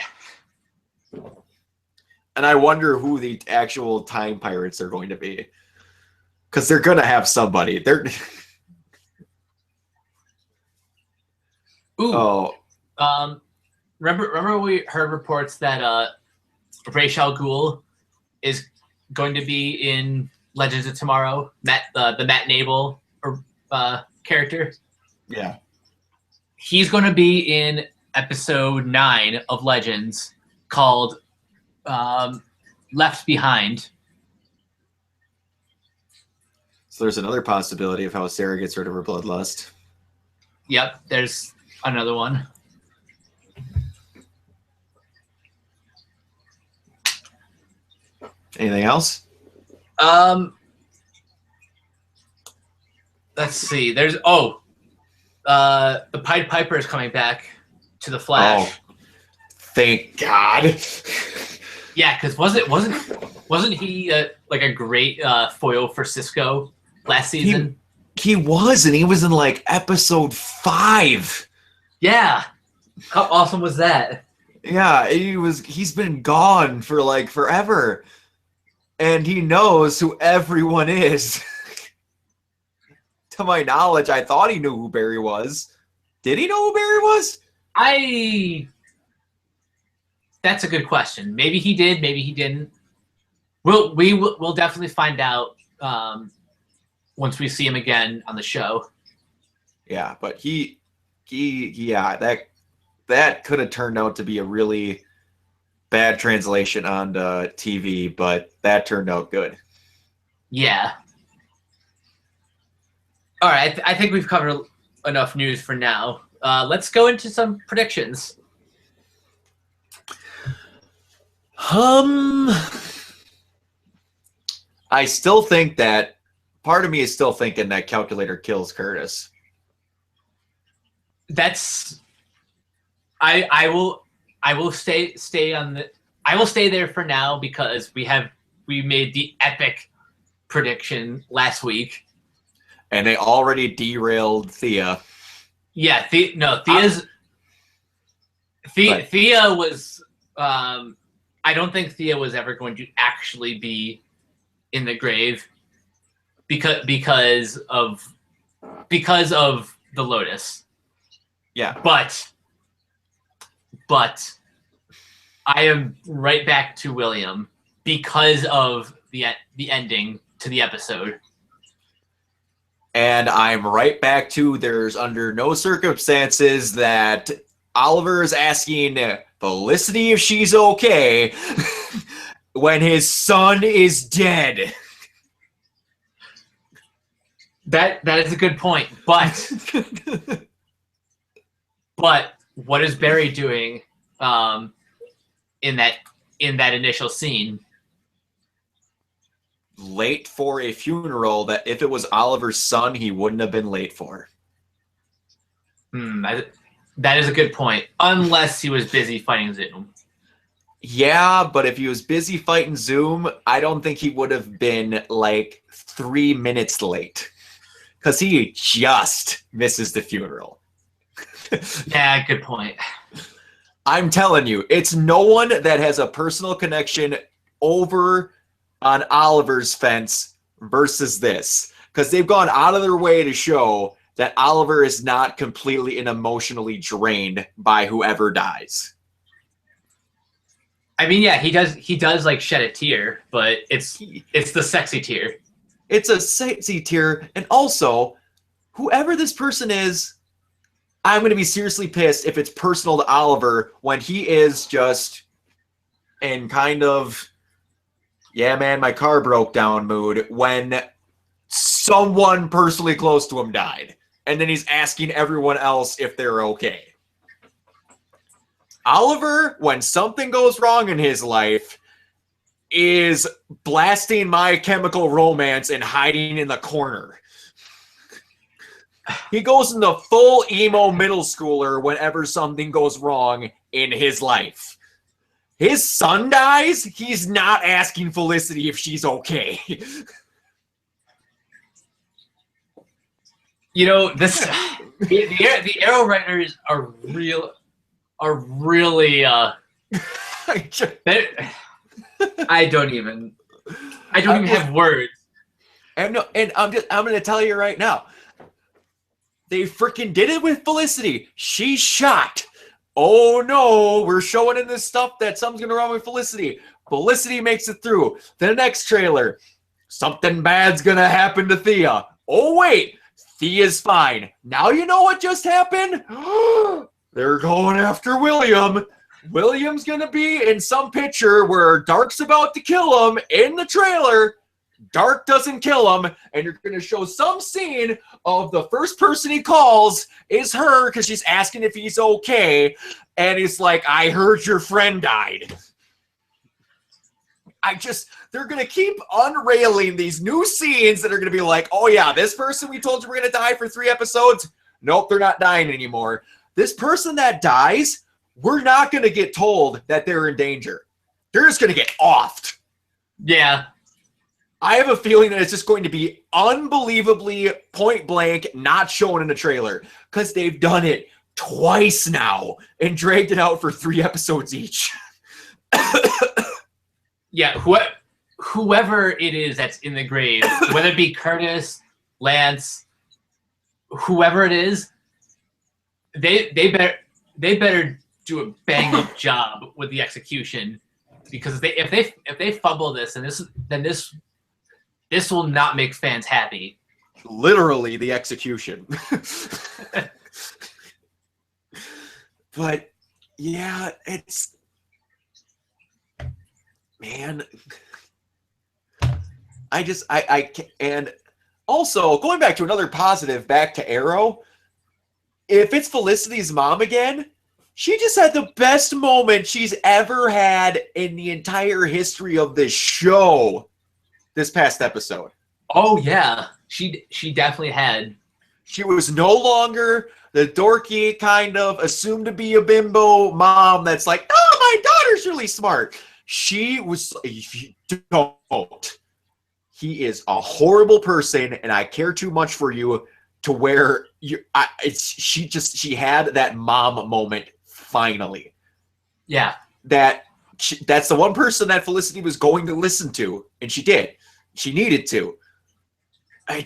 And I wonder who the actual time pirates are going to be. Because they're going to have somebody. They're... Ooh. Oh. Remember we heard reports that Ra's al Ghul is going to be in Legends of Tomorrow? The Matt Nable character? Yeah. He's going to be in episode 9 of Legends called Left Behind. So there's another possibility of how Sarah gets rid of her bloodlust. Yep, there's another one. Anything else? Let's see. There's the Pied Piper is coming back to the Flash. Oh, thank God. Yeah, because wasn't he like a great foil for Cisco last season? He was, and he was in like episode 5. Yeah. How awesome was that? Yeah, he's been gone for like forever. And he knows who everyone is. To my knowledge, I thought he knew who Barry was. Did he know who Barry was? That's a good question. Maybe he did, maybe he didn't. We'll definitely find out once we see him again on the show. Yeah, but that could have turned out to be a really bad translation on TV, but that turned out good. Yeah. All right, I think we've covered enough news for now. Let's go into some predictions. I still think that part of me is still thinking that Calculator kills Curtis. I will stay there for now because we made the epic prediction last week. And they already derailed Thea. Yeah, Thea was I don't think Thea was ever going to actually be in the grave because of the Lotus. Yeah. But I am right back to William because of the ending to the episode. And I'm right back to there's under no circumstances that Oliver is asking Felicity if she's okay when his son is dead. That is a good point, but what is Barry doing in that initial scene? Late for a funeral that if it was Oliver's son, he wouldn't have been late for. That is a good point. Unless he was busy fighting Zoom. Yeah, but if he was busy fighting Zoom, I don't think he would have been like 3 minutes late. Because he just misses the funeral. Yeah, good point. I'm telling you, it's no one that has a personal connection over on Oliver's fence versus this, because they've gone out of their way to show that Oliver is not completely and emotionally drained by whoever dies. I mean, yeah, he does like shed a tear, but it's the sexy tear. It's a sexy tear, and also, whoever this person is, I'm going to be seriously pissed if it's personal to Oliver when he is just in kind of, yeah, man, my car broke down mood when someone personally close to him died. And then he's asking everyone else if they're okay. Oliver, when something goes wrong in his life, is blasting My Chemical Romance and hiding in the corner. He goes into full emo middle schooler whenever something goes wrong in his life. his son dies, he's not asking Felicity if she's okay. You know, this the Arrow writers are really I don't even have words. And I'm going to tell you right now. They freaking did it with Felicity. She's shocked. Oh no, we're showing in this stuff that something's going to wrong with Felicity. Felicity makes it through. The next trailer, something bad's going to happen to Thea. Oh wait, Thea's fine. Now you know what just happened? They're going after William. William's going to be in some picture where Dark's about to kill him in the trailer. Dark doesn't kill him, and you're going to show some scene of the first person he calls is her because she's asking if he's okay, and he's like, I heard your friend died. They're going to keep unrailing these new scenes that are going to be like, oh yeah, this person we told you we're going to die for 3 episodes. Nope, they're not dying anymore. This person that dies, we're not going to get told that they're in danger. They're just going to get offed. Yeah. I have a feeling that it's just going to be unbelievably point blank, not shown in a trailer, because they've done it twice now and dragged it out for 3 episodes each. Yeah, whoever it is that's in the grave, whether it be Curtis, Lance, whoever it is, they better do a bang up job with the execution, because if they fumble this, and this will not make fans happy. Literally the execution. But yeah, it's, man, I and also going back to another positive, back to Arrow, if it's Felicity's mom again, she just had the best moment she's ever had in the entire history of this show this past episode. Oh yeah, she definitely had. She was no longer the dorky kind of assumed to be a bimbo mom that's like, oh, my daughter's really smart. She was, if you don't, he is a horrible person, and I care too much for you to where she had that mom moment finally. Yeah. That's the one person that Felicity was going to listen to, and she did. She needed to. I'm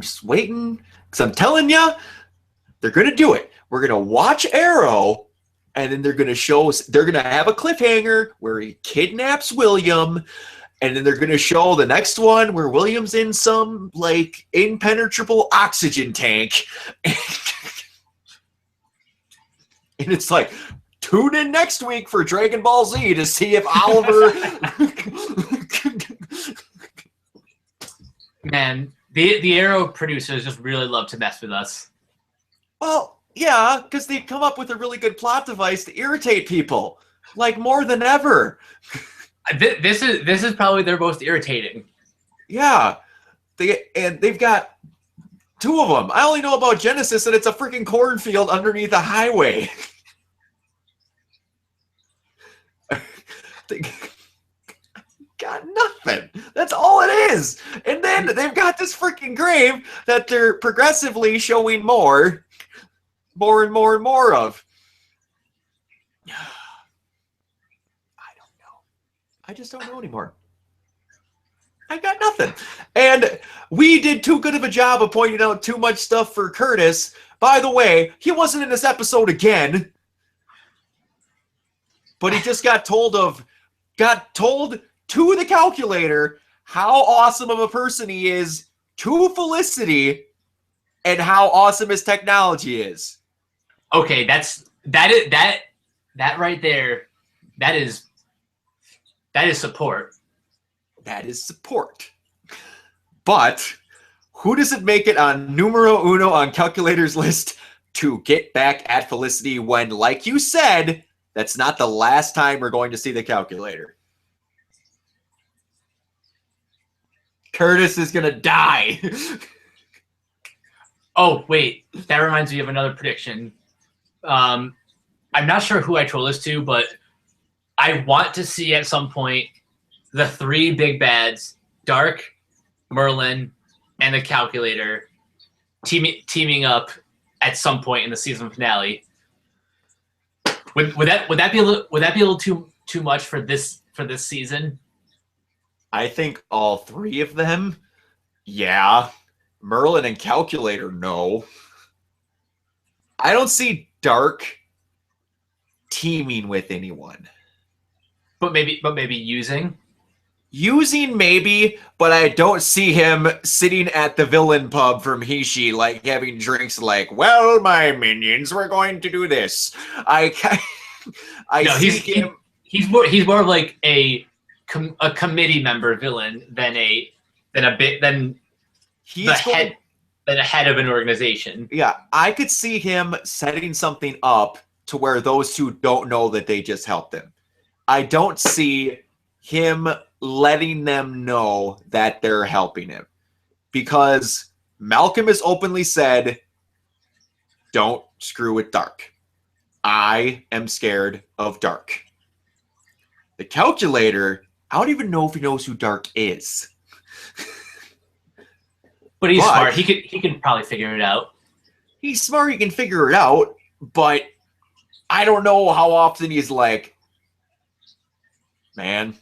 just waiting, because I'm telling you, they're going to do it. We're going to watch Arrow, and then they're going to have a cliffhanger where he kidnaps William, and then they're going to show the next one where William's in some, like, impenetrable oxygen tank. And it's like, tune in next week for Dragon Ball Z to see if Oliver... Man, the Arrow producers just really love to mess with us. Well, yeah, because they come up with a really good plot device to irritate people, like more than ever. This is probably their most irritating. Yeah, they've got 2 of them. I only know about Genesis, and it's a freaking cornfield underneath a highway. They got nothing. That's all it is. And then they've got this freaking grave that they're progressively showing more and more of. I don't know. I just don't know anymore. I got nothing. And we did too good of a job of pointing out too much stuff for Curtis. By the way, he wasn't in this episode again. But he just got told to the calculator how awesome of a person he is to Felicity and how awesome his technology is. Okay, that right there, that is support. That is support. But who does it make it on numero uno on calculator's list to get back at Felicity when, like you said, that's not the last time we're going to see the calculator? Curtis is going to die. Oh, wait. That reminds me of another prediction. I'm not sure who I told this to, but I want to see at some point the three big bads, Dark, Merlin, and the Calculator, teaming up at some point in the season finale. Would that be a little too much for this season? I think all three of them, yeah. Merlin and Calculator, no. I don't see Dark teaming with anyone. But maybe using maybe, but I don't see him sitting at the villain pub from Hishi, like having drinks like, well, my minions, we're going to do this. He's more of like a committee member villain than a head of an organization. Yeah, I could see him setting something up to where those two don't know that they just helped him. I don't see him letting them know that they're helping him, because Malcolm has openly said, don't screw with Dark. I am scared of Dark. The Calculator, I don't even know if he knows who Dark is. But he's smart. He can probably figure it out. He's smart. He can figure it out, but I don't know how often he's like, man,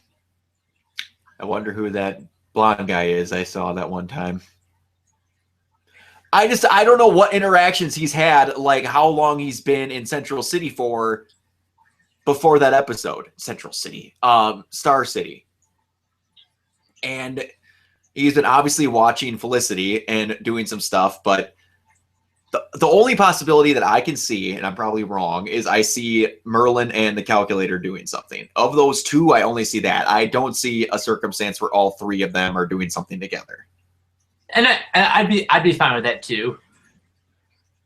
I wonder who that blonde guy is I saw that one time. I don't know what interactions he's had, like how long he's been in Central City for before that episode. Central City, Star City. And he's been obviously watching Felicity and doing some stuff, but the only possibility that I can see, and I'm probably wrong, is I see Merlin and the Calculator doing something. Of those two, I only see that. I don't see a circumstance where all three of them are doing something together. And I'd be fine with that too.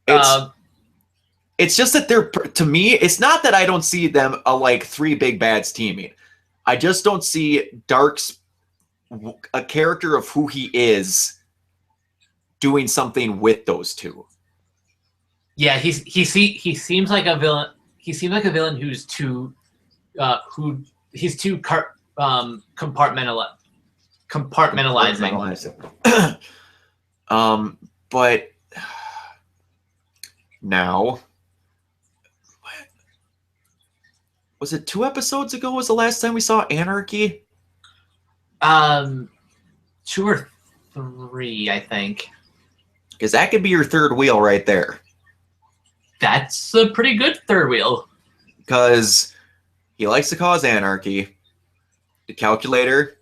It's just that to me, it's not that I don't see them like three big bads teaming. I just don't see Dark's a character of who he is doing something with those two. Yeah, he seems like a villain. He seems like a villain who's too compartmentalizing. But now, was it 2 episodes ago was the last time we saw Anarchy? 2 or 3, I think. Because that could be your third wheel right there. That's a pretty good third wheel. Because he likes to cause anarchy. The Calculator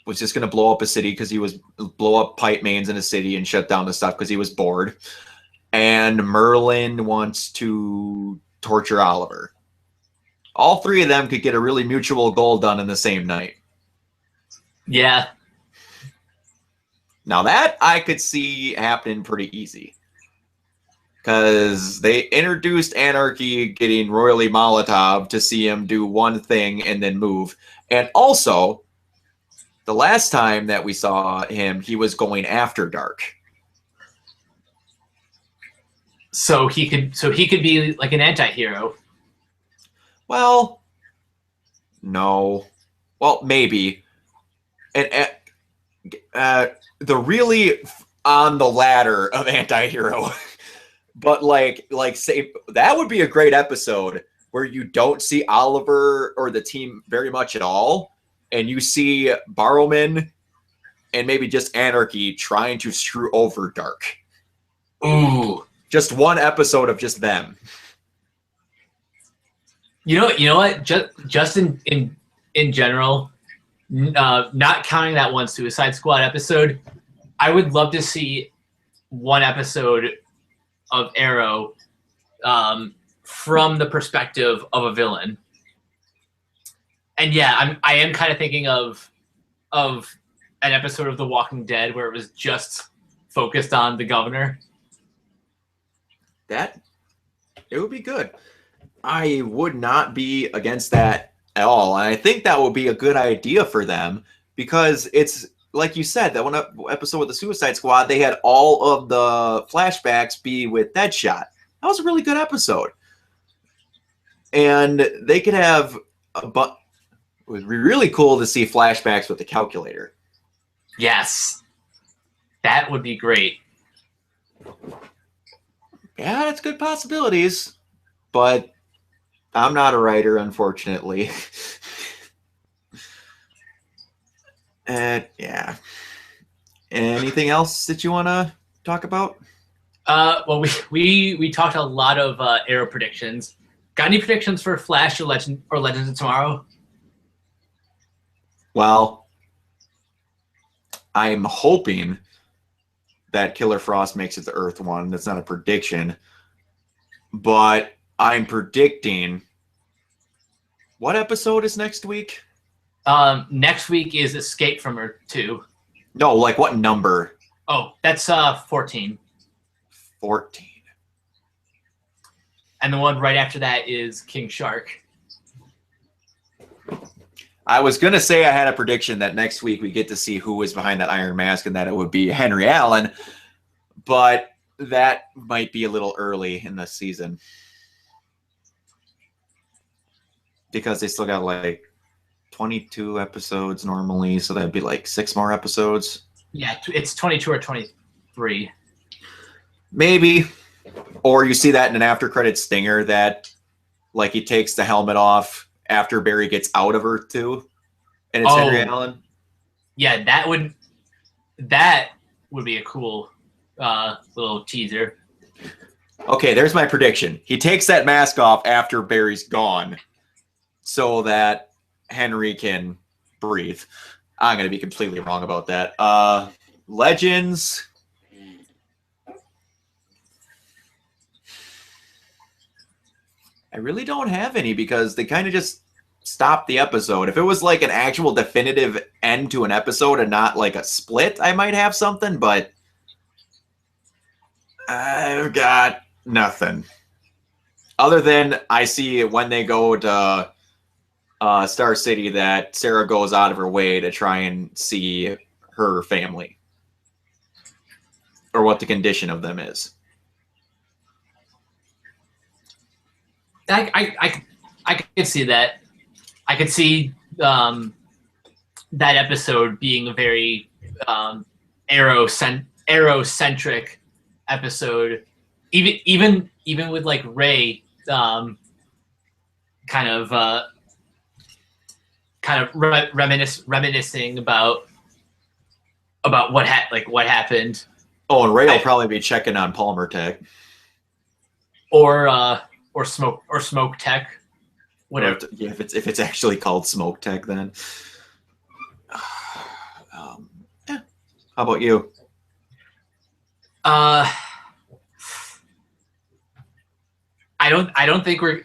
was just going to blow up a city because he was blow up pipe mains in a city and shut down the stuff because he was bored. And Merlin wants to torture Oliver. All three of them could get a really mutual goal done in the same night. Yeah. Now that I could see happening pretty easy. Because they introduced Anarchy getting royally Molotov to see him do one thing and then move. And also, the last time that we saw him, he was going after Dark. So he could be like an anti-hero. Well, no. Well, maybe. And the really on the ladder of anti-hero. But like say that would be a great episode where you don't see Oliver or the team very much at all, and you see Barrowman and maybe just Anarchy trying to screw over Dark. Ooh. Just one episode of just them. You know what? Just in general, not counting that one Suicide Squad episode, I would love to see one episode of Arrow from the perspective of a villain. And yeah, I am kind of thinking of an episode of The Walking Dead where it was just focused on the governor. It would be good. I would not be against that at all. And I think that would be a good idea for them because it's like you said, that one episode with the Suicide Squad, they had all of the flashbacks be with Deadshot. That was a really good episode. And they could have it would be really cool to see flashbacks with the calculator. Yes. That would be great. Yeah, that's good possibilities. But I'm not a writer, unfortunately. And yeah. Anything else that you want to talk about? Well, we talked a lot of Arrow predictions. Got any predictions for Flash or Legends of Tomorrow? Well, I'm hoping that Killer Frost makes it to Earth 1. That's not a prediction. But I'm predicting. What episode is next week? Next week is Escape from Earth 2. No, like what number? Oh, that's 14. 14. And the one right after that is King Shark. I was going to say I had a prediction that next week we get to see who is behind that iron mask and that it would be Henry Allen, but that might be a little early in the season because they still got like 22 episodes normally, so that'd be like 6 more episodes. Yeah, it's 22 or 23. Maybe. Or you see that in an after credit stinger that like he takes the helmet off after Barry gets out of Earth 2 and it's Henry Allen. Yeah, that would be a cool little teaser. Okay, there's my prediction. He takes that mask off after Barry's gone so that Henry can breathe. I'm going to be completely wrong about that. Legends. I really don't have any because they kind of just stopped the episode. If it was like an actual definitive end to an episode and not like a split, I might have something, but I've got nothing. Other than I see when they go to Star City that Sarah goes out of her way to try and see her family or what the condition of them is. I could see that. I could see that episode being a very Arrow-centric episode. Even with like Ray kind of reminiscing about what happened. Oh, and Ray will probably be checking on Palmer Tech. Or Smoke Tech. Whatever. Yeah, if it's actually called Smoke Tech, then. Yeah. How about you? I don't think we've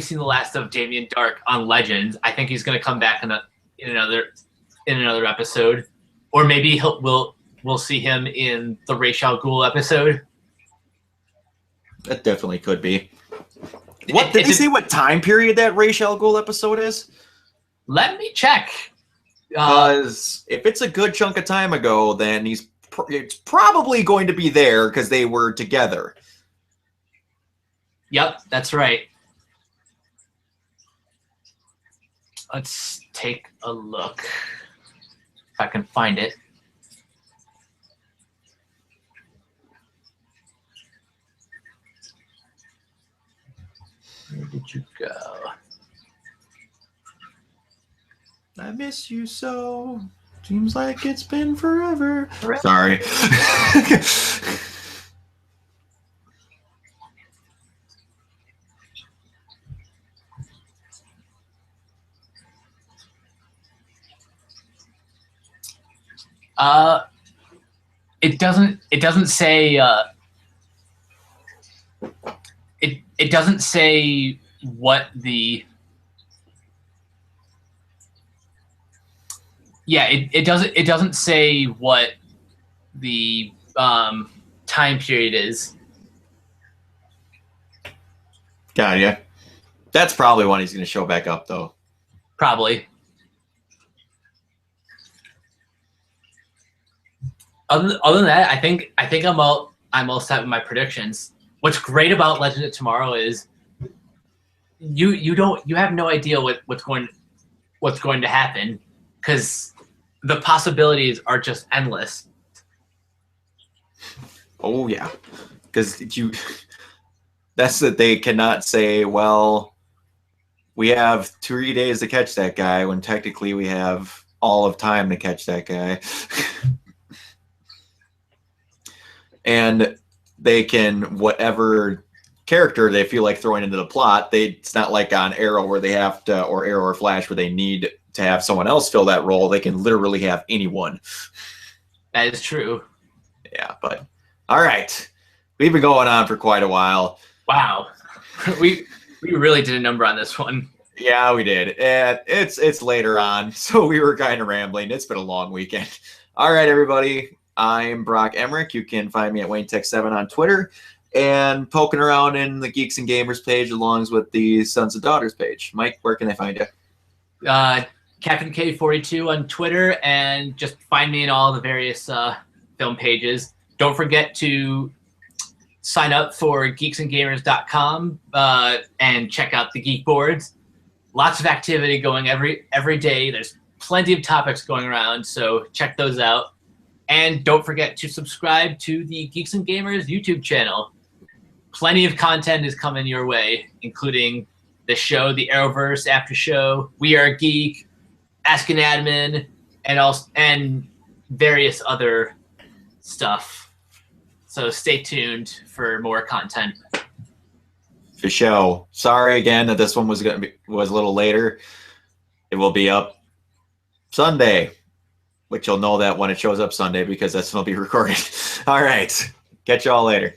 seen the last of Damien Dark on Legends. I think he's going to come back in another episode, or maybe we'll see him in the Ra's al Ghul episode. That definitely could be. What did they say? What time period that Ra's al Ghul episode is? Let me check. Because if it's a good chunk of time ago, then it's probably going to be there because they were together. Yep, that's right. Let's take a look if I can find it. Where did you go? I miss you so. Seems like it's been forever. Sorry. It doesn't say it doesn't say what the it doesn't say what the time period is. Got ya. That's probably when he's going to show back up, though. Probably. Other than that, I think I'm all set with my predictions. What's great about Legend of Tomorrow is you have no idea what's going to happen, because the possibilities are just endless. Oh yeah, because that's that they cannot say, well, we have 3 days to catch that guy when technically we have all of time to catch that guy. And they can, whatever character they feel like throwing into the plot, it's not like on Arrow where they have to, or Arrow or Flash where they need to have someone else fill that role. They can literally have anyone. That is true. Yeah, but all right. We've been going on for quite a while. Wow. We really did a number on this one. Yeah, we did. And it's later on, so we were kind of rambling. It's been a long weekend. All right, everybody. I'm Brock Emmerich. You can find me at WayneTech7 on Twitter and poking around in the Geeks and Gamers page along with the Sons and Daughters page. Mike, where can they find you? Captain K42 on Twitter, and just find me in all the various film pages. Don't forget to sign up for geeksandgamers.com and check out the Geek Boards. Lots of activity going every day. There's plenty of topics going around, so check those out. And don't forget to subscribe to the Geeks and Gamers YouTube channel. Plenty of content is coming your way, including the show, the Arrowverse after show, We Are Geek, Ask an Admin, and various other stuff. So stay tuned for more content. For show. Sorry again that this one was a little later. It will be up Sunday, which you'll know that when it shows up Sunday because that's when it'll be recorded. All right. Catch y'all later.